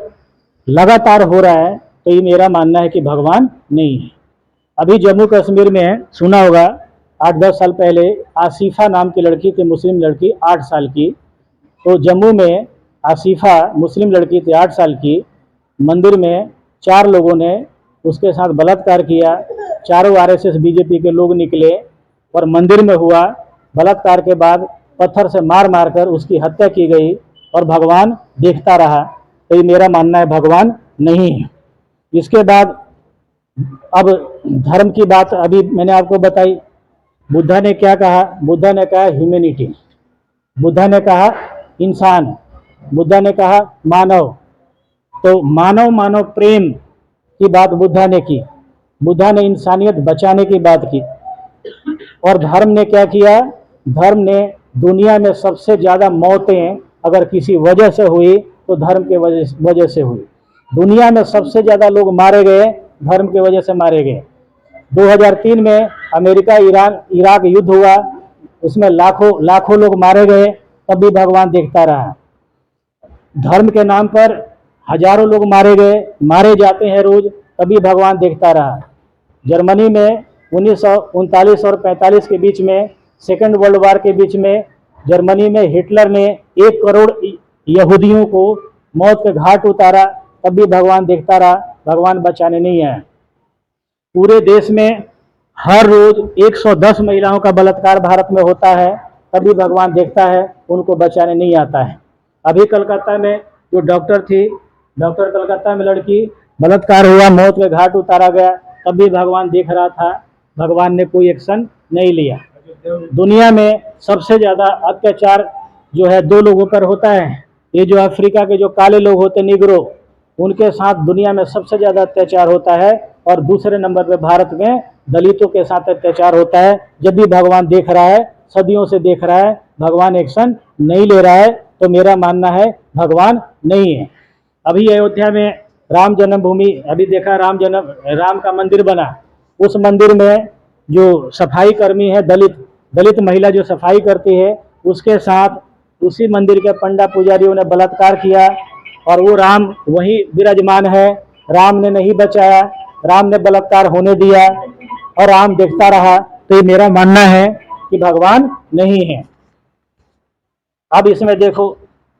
लगातार हो रहा है तो ये मेरा मानना है कि भगवान नहीं है। अभी जम्मू कश्मीर में सुना होगा, 8-10 साल पहले आसिफा नाम की लड़की थी, मुस्लिम लड़की, 8 साल की। तो जम्मू में आसिफा मुस्लिम लड़की थी 8 साल की, मंदिर में 4 लोगों ने उसके साथ बलात्कार किया। चारों RSS BJP के लोग निकले और मंदिर में हुआ। बलात्कार के बाद पत्थर से मार कर उसकी हत्या की गई और भगवान देखता रहा। तो ये मेरा मानना है भगवान नहीं है। इसके बाद अब धर्म की बात अभी मैंने आपको बताई। बुद्धा ने क्या कहा? बुद्धा ने कहा ह्यूमैनिटी, बुद्धा ने कहा इंसान, बुद्धा ने कहा मानव। तो मानव प्रेम की बात बुद्धा ने की। बुद्धा ने इंसानियत बचाने की बात की। और धर्म ने क्या किया? धर्म ने दुनिया में सबसे ज्यादा मौतें अगर किसी वजह से हुई तो धर्म के वजह से हुई। दुनिया में सबसे ज्यादा लोग मारे गए धर्म की वजह से मारे गए। 2003 में अमेरिका ईरान इराक युद्ध हुआ, उसमें लाखों लोग मारे गए, तब भी भगवान देखता रहा। धर्म के नाम पर हजारों लोग मारे गए, मारे जाते हैं रोज, तभी भगवान देखता रहा। जर्मनी में 1939 और 45 के बीच में, सेकेंड वर्ल्ड वार के बीच में, जर्मनी में हिटलर ने 1 करोड़ यहूदियों को मौत के घाट उतारा, तब भी भगवान देखता रहा, भगवान बचाने नहीं आया। पूरे देश में हर रोज 110 महिलाओं का बलात्कार भारत में होता है, तभी भगवान देखता है, उनको बचाने नहीं आता है। अभी कलकत्ता में जो डॉक्टर थी, डॉक्टर कलकत्ता में लड़की, बलात्कार हुआ, मौत के घाट उतारा गया, तब भी भगवान देख रहा था, भगवान ने कोई एक्शन नहीं लिया। दुनिया में सबसे ज़्यादा अत्याचार जो है 2 लोगों पर होता है। ये जो अफ्रीका के जो काले लोग होते हैं, निग्रो, उनके साथ दुनिया में सबसे ज़्यादा अत्याचार होता है, और दूसरे नंबर पे भारत में दलितों के साथ अत्याचार होता है। जब भी भगवान देख रहा है, सदियों से देख रहा है, भगवान एक्शन नहीं ले रहा है, तो मेरा मानना है भगवान नहीं है। अभी अयोध्या में राम जन्मभूमि, अभी देखा राम का मंदिर बना, उस मंदिर में जो सफाई कर्मी है, दलित महिला जो सफाई करती है, उसके साथ उसी मंदिर के पंडा पुजारियों ने बलात्कार किया, और वो राम वही विराजमान है। राम ने नहीं बचाया, राम ने बलात्कार होने दिया, और राम देखता रहा। तो ये मेरा मानना है कि भगवान नहीं है। अब इसमें देखो,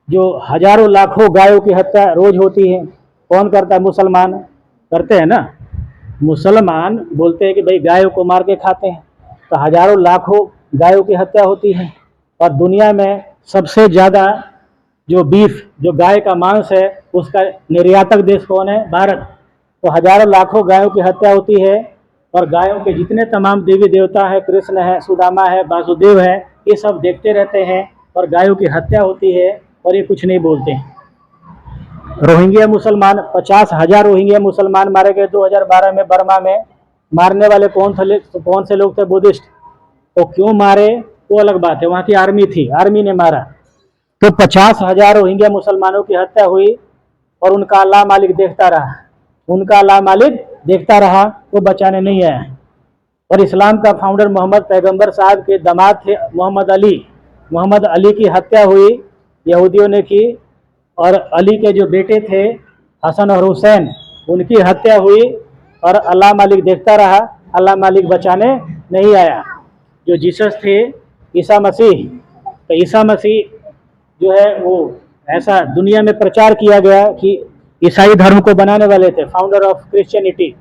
जो हजारों लाखों गायों की हत्या रोज होती है, कौन करता है? मुसलमान करते हैं ना। मुसलमान बोलते हैं कि भाई गायों को मार के खाते हैं, तो हजारों लाखों गायों की हत्या होती है। और दुनिया में सबसे ज़्यादा जो बीफ, जो गाय का मांस है, उसका निर्यातक देश कौन है? भारत। तो हजारों लाखों गायों की हत्या होती है, और गायों के जितने तमाम देवी देवता है, कृष्ण है, सुदामा है, वासुदेव है, ये सब देखते रहते हैं, और गायों की हत्या होती है, और ये कुछ नहीं बोलते हैं। रोहिंग्या मुसलमान, 50,000 रोहिंग्या मुसलमान मारे गए 2012 में बर्मा में। मारने वाले कौन से लोग थे? बुद्धिस्ट। तो क्यों मारे वो अलग बात है, वहाँ की आर्मी थी, आर्मी ने मारा। तो 50,000 रोहिंग्या मुसलमानों की हत्या हुई, और उनका अल्लाह मालिक देखता रहा, उनका अल्लाह मालिक देखता रहा, वो बचाने नहीं आया। और इस्लाम का फाउंडर मोहम्मद पैगंबर साहब के दामाद थे मोहम्मद अली की हत्या हुई, यहूदियों ने की। और अली के जो बेटे थे हसन और हुसैन, उनकी हत्या हुई, और अल्लाह मालिक देखता रहा, अल्लाह मालिक बचाने नहीं आया। जो जीसस थे, ईसा मसीह, तो ईसा मसीह जो है वो ऐसा दुनिया में प्रचार किया गया कि ईसाई धर्म को बनाने वाले थे, फाउंडर ऑफ क्रिश्चियनिटी।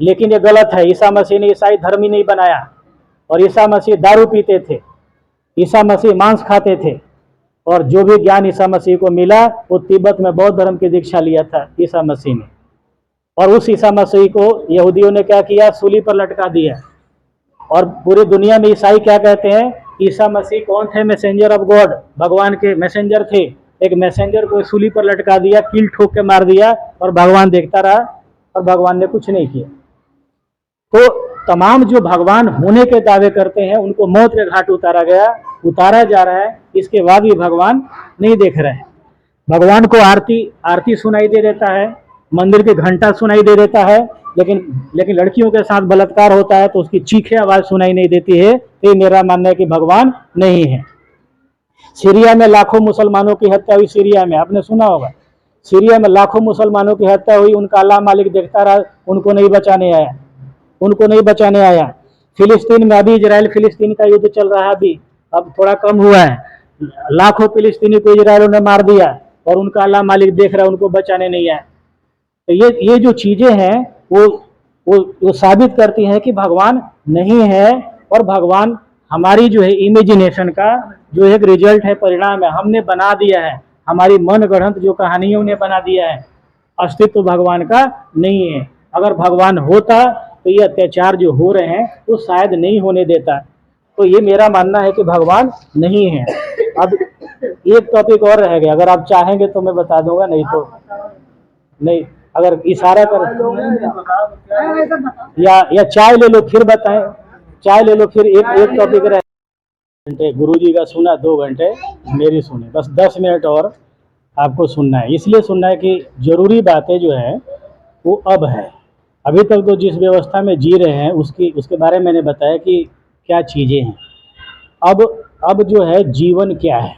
लेकिन ये गलत है, ईसा मसीह ने ईसाई धर्म ही नहीं बनाया। और ईसा मसीह दारू पीते थे, ईसा मसीह मांस खाते थे, और जो भी ज्ञान ईसा मसीह को मिला, वो तिब्बत में बौद्ध धर्म की दीक्षा लिया था ईसा मसीह ने। और उस ईसा मसीह को यहूदियों ने क्या किया? सूली पर लटका दिया। और पूरी दुनिया में ईसाई क्या कहते हैं? ईसा मसीह कौन थे? मैसेंजर ऑफ गॉड, भगवान के मैसेंजर थे। एक मैसेंजर को सूली पर लटका दिया, कील ठोक के मार दिया, और भगवान देखता रहा, और भगवान ने कुछ नहीं किया। तो तमाम जो भगवान होने के दावे करते हैं, उनको मौत के घाट उतारा जा रहा है। इसके बाद भी भगवान नहीं देख रहे हैं। भगवान को आरती सुनाई दे देता है, मंदिर की घंटा सुनाई दे देता है, लेकिन लड़कियों के साथ बलात्कार होता है तो उसकी चीखें आवाज सुनाई नहीं देती है। ये मेरा मानना है कि भगवान नहीं है। सीरिया में लाखों मुसलमानों की हत्या हुई, सीरिया में आपने सुना होगा, सीरिया में लाखों मुसलमानों की हत्या हुई, उनका अल्लाह मालिक देखता रहा, उनको नहीं बचाने आया। फिलिस्तीन में अभी इजराइल फिलिस्तीन का युद्ध चल रहा है, अभी अब थोड़ा कम हुआ है। लाखों फिलिस्तीनी को इजराइल ने मार दिया, और उनका अल्लाह मालिक देख रहा है, उनको बचाने नहीं आया। तो ये जो चीजें हैं वो साबित करती हैं कि भगवान नहीं है, और भगवान हमारी जो है इमेजिनेशन का जो एक रिजल्ट है, परिणाम है, हमने बना दिया है, हमारी मन गढ़ंत जो कहानियों ने बना दिया है। अस्तित्व भगवान का नहीं है। अगर भगवान होता तो ये अत्याचार जो हो रहे हैं वो शायद नहीं होने देता। तो ये मेरा मानना है कि भगवान नहीं है। अब एक टॉपिक और रह गया, अगर आप चाहेंगे तो मैं बता दूंगा, नहीं तो नहीं। अगर इशारा कर या चाय ले लो फिर बताएं, चाय ले लो फिर। एक टॉपिक रह घंटे गुरुजी का सुना, 2 घंटे मेरी सुने, बस 10 मिनट और आपको सुनना है। इसलिए सुनना है कि जरूरी बातें जो है वो अब है। अभी तक तो जिस व्यवस्था में जी रहे हैं उसके बारे में मैंने बताया कि क्या चीज़ें हैं। अब जो है जीवन क्या है,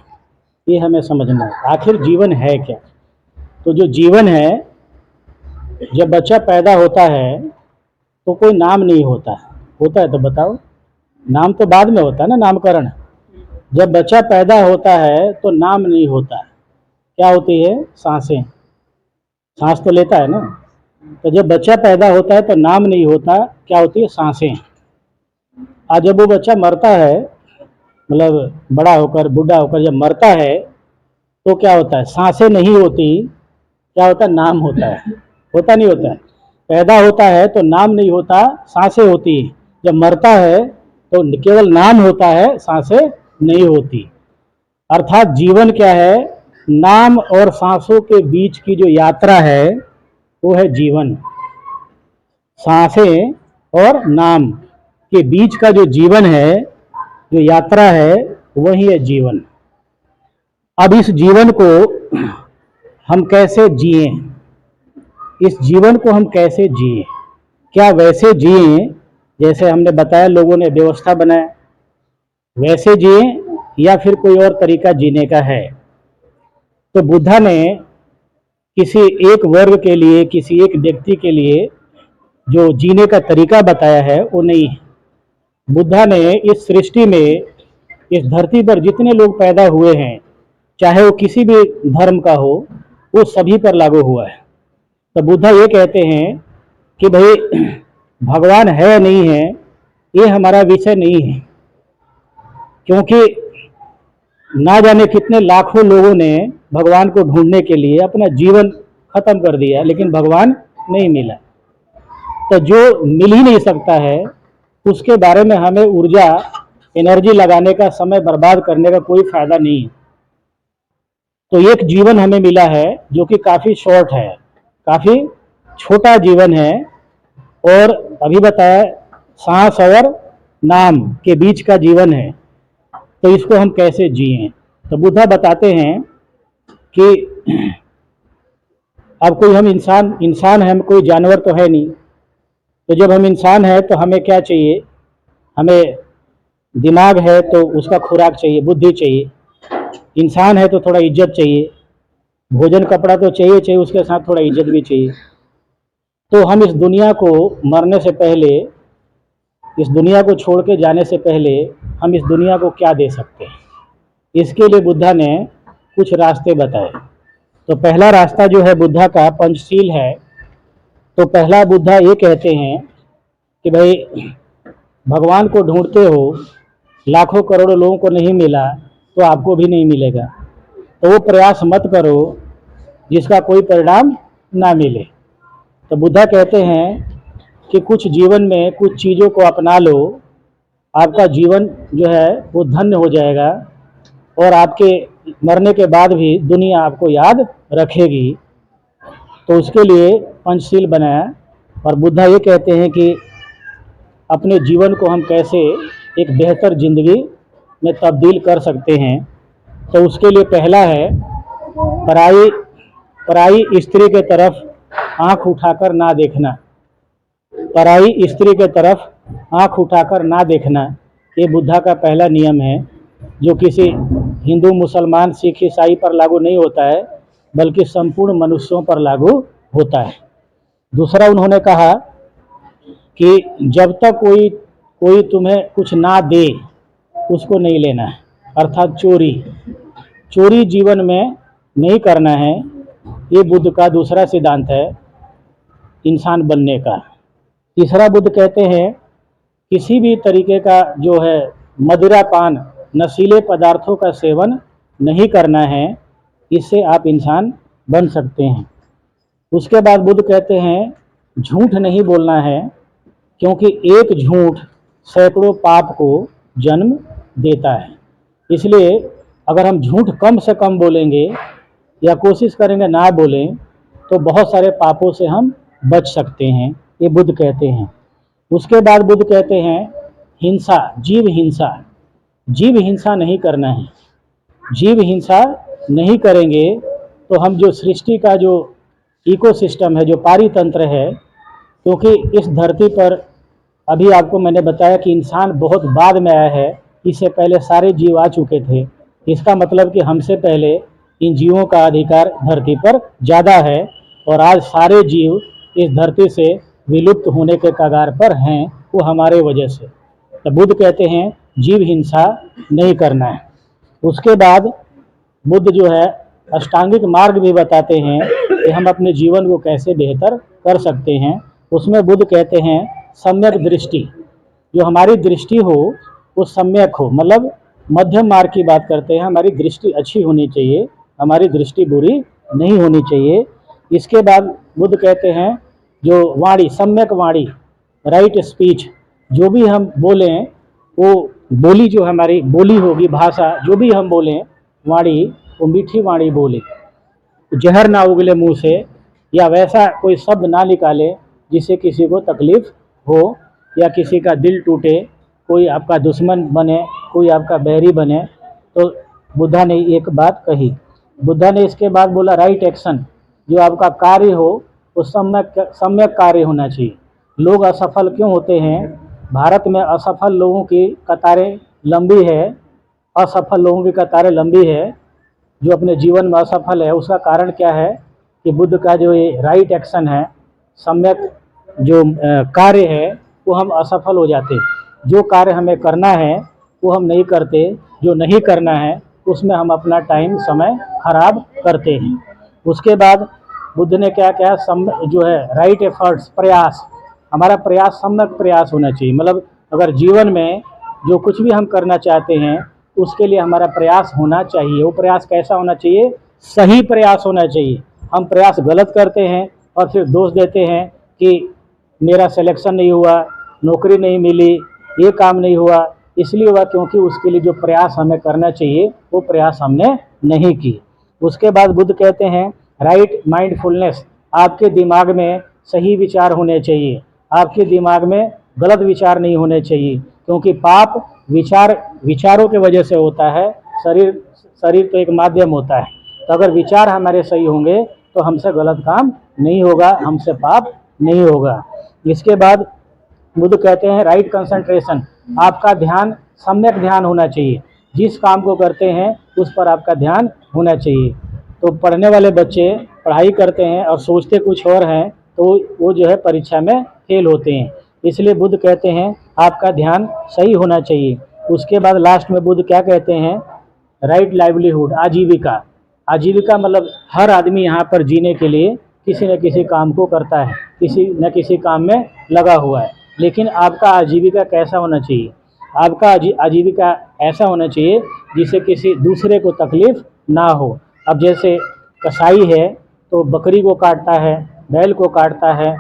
ये हमें समझना है। आखिर जीवन है क्या? तो जो जीवन है, जब बच्चा पैदा होता है तो कोई नाम नहीं होता है। होता है तो बताओ, नाम तो बाद में होता है ना, नामकरण। जब बच्चा पैदा होता है तो नाम नहीं होता है। क्या होती है? सांसें। सांस तो लेता है ना। तो जब बच्चा पैदा होता है तो नाम नहीं होता, क्या होती है? सांसें। आज जब वो बच्चा मरता है, मतलब बड़ा होकर बूढ़ा होकर जब मरता है तो क्या होता है? सांसें नहीं होती, क्या होता है? नाम होता है। होता नहीं होता है? पैदा होता है तो नाम नहीं होता, सांसें होती हैं। जब मरता है तो केवल नाम होता है, सांसें नहीं होती। अर्थात जीवन क्या है? नाम और सांसों के बीच की जो यात्रा है वो है जीवन। सांसें और नाम के बीच का जो जीवन है, जो यात्रा है, वही है जीवन। अब इस जीवन को हम कैसे जिए? इस जीवन को हम कैसे जिए? क्या वैसे जिए जैसे हमने बताया लोगों ने व्यवस्था बनाया, वैसे जिए, या फिर कोई और तरीका जीने का है? तो बुद्धा ने किसी एक वर्ग के लिए, किसी एक व्यक्ति के लिए जो जीने का तरीका बताया है वो नहीं है। बुद्धा ने इस सृष्टि में, इस धरती पर जितने लोग पैदा हुए हैं, चाहे वो किसी भी धर्म का हो, वो सभी पर लागू हुआ है। तो बुद्धा ये कहते हैं कि भाई भगवान है नहीं है ये हमारा विषय नहीं है, क्योंकि ना जाने कितने लाखों लोगों ने भगवान को ढूंढने के लिए अपना जीवन खत्म कर दिया, लेकिन भगवान नहीं मिला। तो जो मिल ही नहीं सकता है उसके बारे में हमें ऊर्जा, एनर्जी लगाने का, समय बर्बाद करने का कोई फायदा नहीं है। तो एक जीवन हमें मिला है जो कि काफ़ी शॉर्ट है, काफ़ी छोटा जीवन है, और अभी बताया सांस और नाम के बीच का जीवन है। तो इसको हम कैसे जिए? तो बुद्धा बताते हैं कि अब कोई हम इंसान है, हम कोई जानवर तो है नहीं। तो जब हम इंसान है तो हमें क्या चाहिए? हमें दिमाग है तो उसका खुराक चाहिए, बुद्धि चाहिए। इंसान है तो थोड़ा इज्जत चाहिए, भोजन कपड़ा तो चाहिए, उसके साथ थोड़ा इज्जत भी चाहिए। तो हम इस दुनिया को मरने से पहले, इस दुनिया को छोड़ के जाने से पहले हम इस दुनिया को क्या दे सकते हैं? इसके लिए बुद्धा ने कुछ रास्ते बताए। तो पहला रास्ता जो है बुद्धा का पंचशील है। तो पहला बुद्धा ये कहते हैं कि भाई भगवान को ढूंढते हो, लाखों करोड़ों लोगों को नहीं मिला तो आपको भी नहीं मिलेगा। तो वो प्रयास मत करो जिसका कोई परिणाम ना मिले। तो बुद्धा कहते हैं कि कुछ जीवन में कुछ चीज़ों को अपना लो, आपका जीवन जो है वो धन्य हो जाएगा, और आपके मरने के बाद भी दुनिया आपको याद रखेगी। तो उसके लिए पंचशील बनाया। और बुद्धा ये कहते हैं कि अपने जीवन को हम कैसे एक बेहतर ज़िंदगी में तब्दील कर सकते हैं। तो उसके लिए पहला है पराई स्त्री के तरफ आंख उठाकर ना देखना। पराई स्त्री के तरफ आंख उठाकर ना देखना, ये बुद्धा का पहला नियम है, जो किसी हिंदू, मुसलमान, सिख, ईसाई पर लागू नहीं होता है, बल्कि संपूर्ण मनुष्यों पर लागू होता है। दूसरा उन्होंने कहा कि जब तक कोई तुम्हें कुछ ना दे उसको नहीं लेना है। अर्थात चोरी जीवन में नहीं करना है। ये बुद्ध का दूसरा सिद्धांत है इंसान बनने का। तीसरा बुद्ध कहते हैं किसी भी तरीके का जो है मदिरा पान, नशीले पदार्थों का सेवन नहीं करना है, इससे आप इंसान बन सकते हैं। उसके बाद बुद्ध कहते हैं झूठ नहीं बोलना है, क्योंकि एक झूठ सैकड़ों पाप को जन्म देता है। इसलिए अगर हम झूठ कम से कम बोलेंगे या कोशिश करेंगे ना बोलें, तो बहुत सारे पापों से हम बच सकते हैं, ये बुद्ध कहते हैं। उसके बाद बुद्ध कहते हैं हिंसा, जीव हिंसा नहीं करना है। जीव हिंसा नहीं करेंगे तो हम जो सृष्टि का जो इकोसिस्टम है, जो पारितंत्र है, क्योंकि इस धरती पर अभी आपको मैंने बताया कि इंसान बहुत बाद में आया है, इससे पहले सारे जीव आ चुके थे। इसका मतलब कि हमसे पहले इन जीवों का अधिकार धरती पर ज़्यादा है और आज सारे जीव इस धरती से विलुप्त होने के कगार पर हैं, वो हमारे वजह से। तो बुद्ध कहते हैं जीव हिंसा नहीं करना है। उसके बाद बुद्ध जो है अष्टांगिक मार्ग भी बताते हैं कि हम अपने जीवन को कैसे बेहतर कर सकते हैं। उसमें बुद्ध कहते हैं सम्यक दृष्टि, जो हमारी दृष्टि हो वो सम्यक हो, मतलब मध्यम मार्ग की बात करते हैं। हमारी दृष्टि अच्छी होनी चाहिए, हमारी दृष्टि बुरी नहीं होनी चाहिए। इसके बाद बुद्ध कहते हैं जो वाणी, सम्यक वाणी, राइट स्पीच, जो भी हम बोलें वो बोली जो हमारी बोली होगी, भाषा जो भी हम बोलें वाणी, वो मीठी वाणी बोले, जहर ना उगले मुंह से, या वैसा कोई शब्द ना निकाले जिससे किसी को तकलीफ हो या किसी का दिल टूटे, कोई आपका दुश्मन बने, कोई आपका बैरी बने। तो बुद्धा ने एक बात कही। बुद्धा ने इसके बाद बोला राइट एक्शन, जो आपका कार्य हो वो सम्यक कार्य होना चाहिए। लोग असफल क्यों होते हैं? भारत में असफल लोगों की कतारें लंबी है, असफल लोगों की कतारें लंबी है। जो अपने जीवन में असफल है उसका कारण क्या है कि बुद्ध का जो ये राइट एक्शन है, सम्यक जो कार्य है, वो हम असफल हो जाते। जो कार्य हमें करना है वो हम नहीं करते, जो नहीं करना है उसमें हम अपना टाइम समय खराब करते हैं। उसके बाद बुद्ध ने क्या क्या जो है राइट एफर्ट्स, प्रयास, हमारा प्रयास सम्यक प्रयास होना चाहिए। मतलब अगर जीवन में जो कुछ भी हम करना चाहते हैं उसके लिए हमारा प्रयास होना चाहिए। वो प्रयास कैसा होना चाहिए? सही प्रयास होना चाहिए। हम प्रयास गलत करते हैं और फिर दोष देते हैं कि मेरा सिलेक्शन नहीं हुआ, नौकरी नहीं मिली, ये काम नहीं हुआ, इसलिए हुआ क्योंकि उसके लिए जो प्रयास हमें करना चाहिए वो प्रयास हमने नहीं की। उसके बाद बुद्ध कहते हैं राइट माइंडफुलनेस, आपके दिमाग में सही विचार होने चाहिए, आपके दिमाग में गलत विचार नहीं होने चाहिए, क्योंकि पाप विचारों के वजह से होता है। शरीर तो एक माध्यम होता है। तो अगर विचार हमारे सही होंगे तो हमसे गलत काम नहीं होगा, हमसे पाप नहीं होगा। इसके बाद बुद्ध कहते हैं राइट कंसंट्रेशन, आपका ध्यान सम्यक ध्यान होना चाहिए। जिस काम को करते हैं उस पर आपका ध्यान होना चाहिए। तो पढ़ने वाले बच्चे पढ़ाई करते हैं और सोचते कुछ और हैं तो वो जो है परीक्षा में फेल होते हैं। इसलिए बुद्ध कहते हैं आपका ध्यान सही होना चाहिए। उसके बाद लास्ट में बुद्ध क्या कहते हैं? राइट लाइवलीहुड, आजीविका। आजीविका मतलब हर आदमी यहाँ पर जीने के लिए किसी न किसी काम को करता है, किसी न किसी काम में लगा हुआ है। लेकिन आपका आजीविका कैसा होना चाहिए? आपका आजीविका ऐसा होना चाहिए जिससे किसी दूसरे को तकलीफ ना हो। अब जैसे कसाई है तो बकरी को काटता है, बैल को काटता है,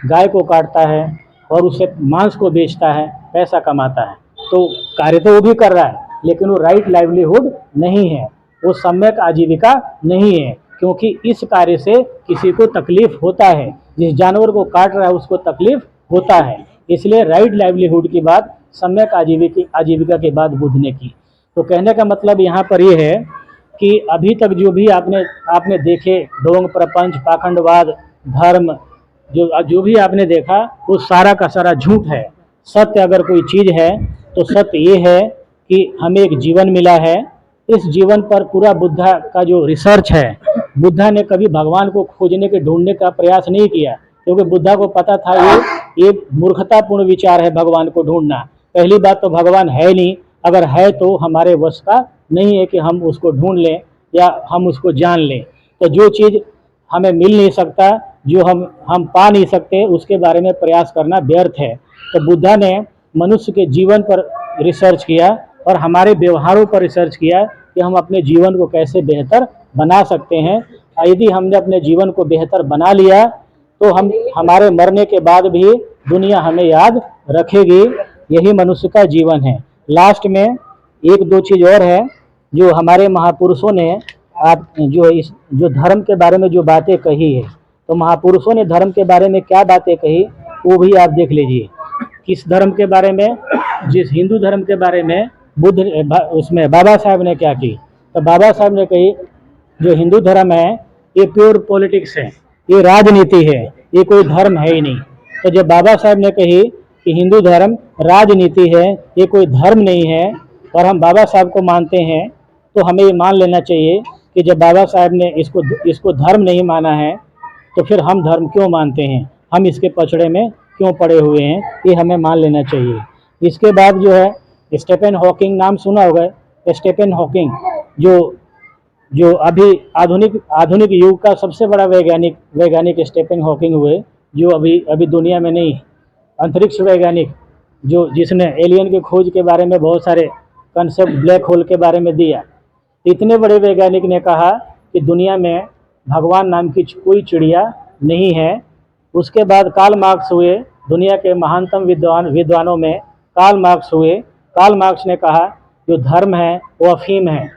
गाय को काटता है और उसे मांस को बेचता है, पैसा कमाता है। तो कार्य तो वो भी कर रहा है लेकिन वो राइट लाइवलीहुड नहीं है, वो सम्यक आजीविका नहीं है, क्योंकि इस कार्य से किसी को तकलीफ होता है। जिस जानवर को काट रहा है उसको तकलीफ होता है। इसलिए राइट लाइवलीहुड की बात सम्यक आजीविका के बाद बुद्ध ने की। तो कहने का मतलब यहाँ पर ये है कि अभी तक जो भी आपने देखे ढोंग, प्रपंच, पाखंडवाद, धर्म, जो भी आपने देखा वो सारा का सारा झूठ है। सत्य अगर कोई चीज़ है तो सत्य ये है कि हमें एक जीवन मिला है। इस जीवन पर पूरा बुद्धा का जो रिसर्च है, बुद्धा ने कभी भगवान को खोजने के ढूंढने का प्रयास नहीं किया, क्योंकि बुद्धा को पता था ये मूर्खतापूर्ण विचार है भगवान को ढूंढना। पहली बात तो भगवान है नहीं, अगर है तो हमारे वश का नहीं है कि हम उसको ढूंढ लें या हम उसको जान लें। तो जो चीज़ हमें मिल नहीं सकता, जो हम पा नहीं सकते, उसके बारे में प्रयास करना व्यर्थ है। तो बुद्धा ने मनुष्य के जीवन पर रिसर्च किया और हमारे व्यवहारों पर रिसर्च किया कि हम अपने जीवन को कैसे बेहतर बना सकते हैं। यदि हमने अपने जीवन को बेहतर बना लिया तो हमारे मरने के बाद भी दुनिया हमें याद रखेगी। यही मनुष्य का जीवन है। लास्ट में एक दो चीज़ और है जो हमारे महापुरुषों ने जो धर्म के बारे में जो बातें कही है, तो महापुरुषों ने धर्म के बारे में क्या बातें कही वो भी आप देख लीजिए। किस धर्म के बारे में? जिस हिंदू धर्म के बारे में बुद्ध उसमें बाबा साहब ने क्या की? तो बाबा साहब ने कही जो हिंदू धर्म है ये प्योर पॉलिटिक्स है, ये राजनीति है, ये कोई धर्म है ही नहीं। तो जब बाबा साहब ने कही कि हिंदू धर्म राजनीति है, ये कोई धर्म नहीं है, और हम बाबा साहब को मानते हैं, तो हमें ये मान लेना चाहिए कि जब बाबा साहब ने इसको धर्म नहीं माना है, तो फिर हम धर्म क्यों मानते हैं, हम इसके पछड़े में क्यों पड़े हुए हैं, ये हमें मान लेना चाहिए। इसके बाद जो है स्टीफन हॉकिंग, नाम सुना होगा, स्टीफन हॉकिंग जो अभी आधुनिक युग का सबसे बड़ा वैज्ञानिक स्टीफन हॉकिंग हुए, जो अभी दुनिया में नहीं, अंतरिक्ष वैज्ञानिक जिसने एलियन की खोज के बारे में बहुत सारे कंसेप्ट, ब्लैक होल के बारे में दिया। इतने बड़े वैज्ञानिक ने कहा कि दुनिया में भगवान नाम की कोई चिड़िया नहीं है। उसके बाद कार्ल मार्क्स हुए, दुनिया के महानतम विद्वानों में कार्ल मार्क्स हुए। कार्ल मार्क्स ने कहा जो धर्म है वो अफीम है,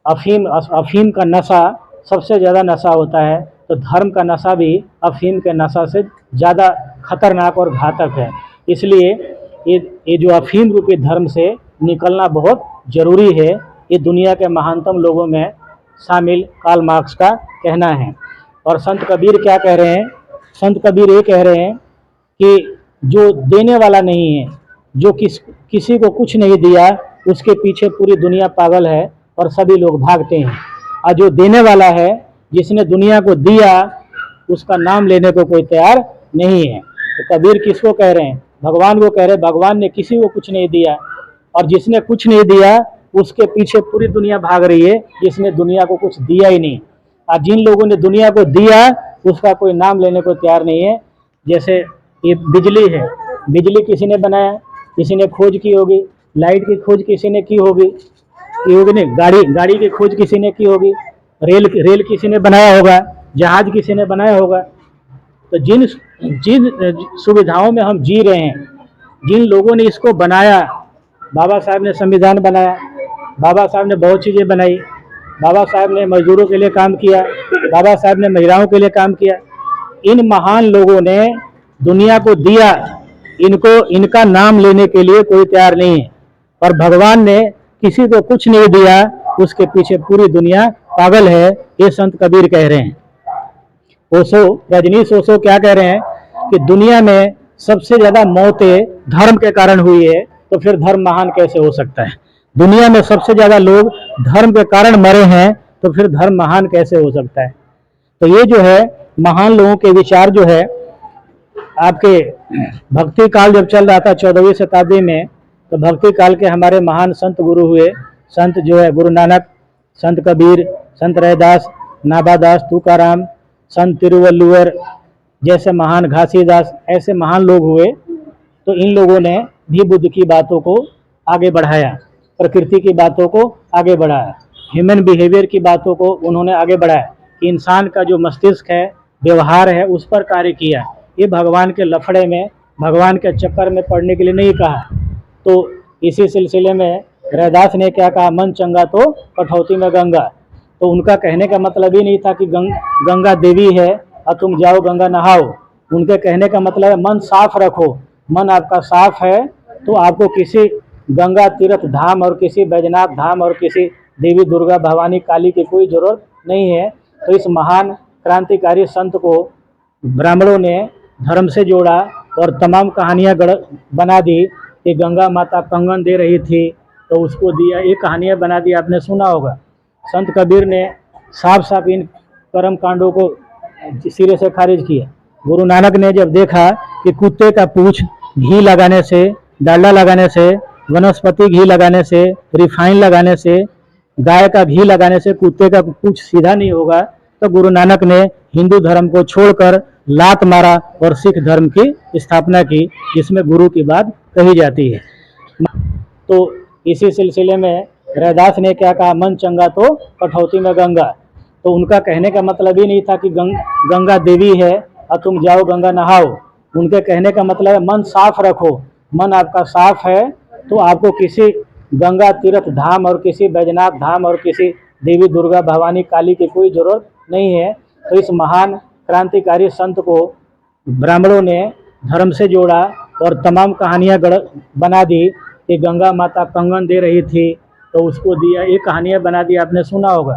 अफीम का नशा सबसे ज़्यादा नशा होता है, तो धर्म का नशा भी अफीम के नशा से ज़्यादा खतरनाक और घातक है। इसलिए ये जो अफीम रूपी धर्म से निकलना बहुत ज़रूरी है, ये दुनिया के महानतम लोगों में शामिल कार्ल मार्क्स का कहना है। और संत कबीर क्या कह रहे हैं? संत कबीर ये कह रहे हैं कि जो देने वाला नहीं है, जो किसी को कुछ नहीं दिया, उसके पीछे पूरी दुनिया पागल है और सभी लोग भागते हैं। और जो देने वाला है, जिसने दुनिया को दिया, उसका नाम लेने को कोई तैयार नहीं है। तो कबीर किसको कह रहे हैं? भगवान को कह रहे हैं। भगवान ने किसी को कुछ नहीं दिया, और जिसने कुछ नहीं दिया उसके पीछे पूरी दुनिया भाग रही है, जिसने दुनिया को कुछ दिया ही नहीं। और जिन लोगों ने दुनिया को दिया, उसका कोई नाम लेने को तैयार नहीं है। जैसे ये बिजली है, बिजली किसी ने बनाया, किसी ने खोज की होगी। लाइट की खोज किसी ने की होगी नहीं। गाड़ी की खोज किसी ने की होगी। रेल किसी ने बनाया होगा। जहाज किसी ने बनाया होगा। तो जिन सुविधाओं में हम जी रहे हैं, जिन लोगों ने इसको बनाया, बाबा साहब ने संविधान बनाया, बाबा साहब ने बहुत चीज़ें बनाई, बाबा साहब ने मजदूरों के लिए काम किया, बाबा साहब ने महिलाओं के लिए काम किया। इन महान लोगों ने दुनिया को दिया, इनका नाम लेने के लिए कोई तैयार नहीं है। और भगवान ने किसी को कुछ नहीं दिया, उसके पीछे पूरी दुनिया पागल है, ये संत कबीर कह रहे हैं। रजनीश ओशो क्या कह रहे हैं कि दुनिया में सबसे ज्यादा मौतें धर्म के कारण हुई है, तो फिर धर्म महान कैसे हो सकता है? दुनिया में सबसे ज्यादा लोग धर्म के कारण मरे हैं, तो फिर धर्म महान कैसे हो सकता है? तो ये जो है महान लोगों के विचार जो है, आपके भक्ति काल जब चल रहा था 14वीं शताब्दी में, तो भक्ति काल के हमारे महान संत गुरु हुए। संत जो है गुरु नानक, संत कबीर, संत रैदास, नाभादास, तुकाराम, संत तिरुवल्लुवर जैसे महान, घासीदास, ऐसे महान लोग हुए। तो इन लोगों ने भी बुद्ध की बातों को आगे बढ़ाया, प्रकृति की बातों को आगे बढ़ाया, ह्यूमन बिहेवियर की बातों को उन्होंने आगे बढ़ाया कि इंसान का जो मस्तिष्क है, व्यवहार है, उस पर कार्य किया। ये भगवान के लफड़े में, भगवान के चक्कर में पड़ने के लिए नहीं कहा। तो इसी सिलसिले में रैदास ने क्या कहा? मन चंगा तो कठौती में गंगा। तो उनका कहने का मतलब ही नहीं था कि गंगा देवी है और तुम जाओ गंगा नहाओ। उनके कहने का मतलब है मन साफ रखो। मन आपका साफ है तो आपको किसी गंगा तीर्थ धाम और किसी बैजनाथ धाम और किसी देवी दुर्गा भवानी काली की कोई जरूरत नहीं है। तो इस महान क्रांतिकारी संत को ब्राह्मणों ने धर्म से जोड़ा और तमाम कहानियाँ बना दी कि गंगा माता कंगन दे रही थी तो उसको दिया, ये कहानियाँ बना दी, आपने सुना होगा। संत कबीर ने साफ साफ इन कर्म कांडों को सिरे से खारिज किया। गुरु नानक ने जब देखा कि कुत्ते का पूंछ घी लगाने से, डालडा लगाने से, वनस्पति घी लगाने से, रिफाइन लगाने से, गाय का घी लगाने से कुत्ते का पूंछ सीधा नहीं होगा, तो गुरु नानक ने हिंदू धर्म को छोड़कर लात मारा और सिख धर्म की स्थापना की, जिसमें गुरु की बात कही जाती है। तो इसी सिलसिले में रैदास ने क्या कहा? मन चंगा तो कठौती में गंगा। तो उनका कहने का मतलब ही नहीं था कि गंगा देवी है और तुम जाओ गंगा नहाओ। उनके कहने का मतलब है मन साफ रखो। मन आपका साफ है तो आपको किसी गंगा तीर्थ धाम और किसी बैजनाथ धाम और किसी देवी दुर्गा भवानी काली की कोई जरूरत नहीं है। तो इस महान क्रांतिकारी संत को ब्राह्मणों ने धर्म से जोड़ा और तमाम कहानियाँ बना दी कि गंगा माता कंगन दे रही थी तो उसको दिया, ये कहानियाँ बना दी, आपने सुना होगा।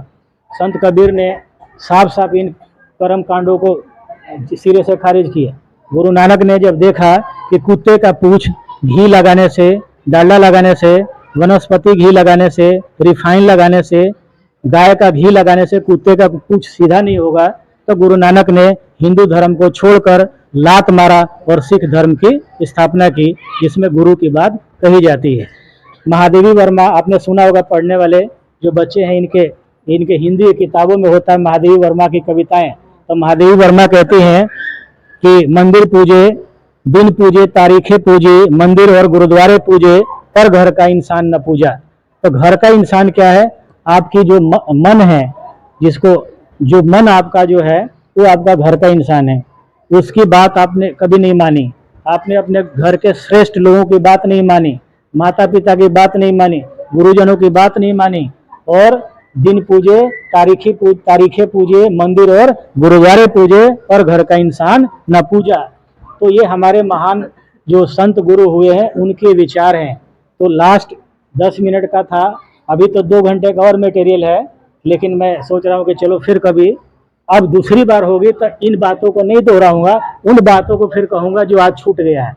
संत कबीर ने साफ साफ इन कर्म कांडों को सिरे से खारिज किया। गुरु नानक ने जब देखा कि कुत्ते का पूंछ घी लगाने से, डालडा लगाने से, वनस्पति घी लगाने से, रिफाइन लगाने से, गाय का घी लगाने से कुत्ते का पूंछ सीधा नहीं होगा, तो गुरु नानक ने हिंदू धर्म को छोड़कर लात मारा और सिख धर्म की स्थापना की, जिसमें गुरु की बात कही जाती है। महादेवी वर्मा आपने सुना होगा, पढ़ने वाले जो बच्चे हैं इनके हिंदी किताबों में होता है महादेवी वर्मा की कविताएं। तो महादेवी वर्मा कहती हैं कि मंदिर पूजे, दिन पूजे, तारीखें पूजे, मंदिर और गुरुद्वारे पूजे, पर घर का इंसान न पूजा। तो घर का इंसान क्या है? आपकी जो मन है, जो मन आपका जो है वो आपका घर का इंसान है। उसकी बात आपने कभी नहीं मानी, आपने अपने घर के श्रेष्ठ लोगों की बात नहीं मानी, माता पिता की बात नहीं मानी, गुरुजनों की बात नहीं मानी, और दिन पूजे, तारीखें पूजे, मंदिर और गुरुद्वारे पूजे, और घर का इंसान न पूजा। तो ये हमारे महान जो संत गुरु हुए हैं उनके विचार हैं। तो लास्ट 10 मिनट का था, अभी तो 2 घंटे का और मटेरियल है, लेकिन मैं सोच रहा हूँ कि चलो फिर कभी अब दूसरी बार होगी तो इन बातों को नहीं दोहराऊंगा, उन बातों को फिर कहूँगा जो आज छूट गया है।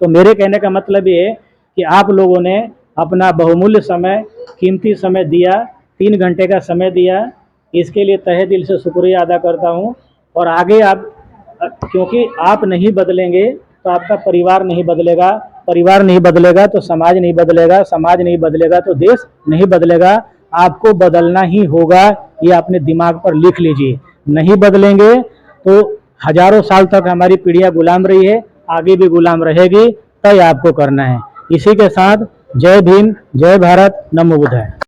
तो मेरे कहने का मतलब ये है कि आप लोगों ने अपना बहुमूल्य समय, कीमती समय दिया, 3 घंटे का समय दिया, इसके लिए तहे दिल से शुक्रिया अदा करता हूँ। और आगे आप, क्योंकि आप नहीं बदलेंगे तो आपका परिवार नहीं बदलेगा, परिवार नहीं बदलेगा तो समाज नहीं बदलेगा, समाज नहीं बदलेगा तो देश नहीं बदलेगा। आपको बदलना ही होगा, ये अपने दिमाग पर लिख लीजिए। नहीं बदलेंगे तो हजारों साल तक हमारी पीढ़ियां गुलाम रही है, आगे भी गुलाम रहेगी, तय आपको करना है। इसी के साथ जय भीम, जय भारत, नमो बुद्धाय।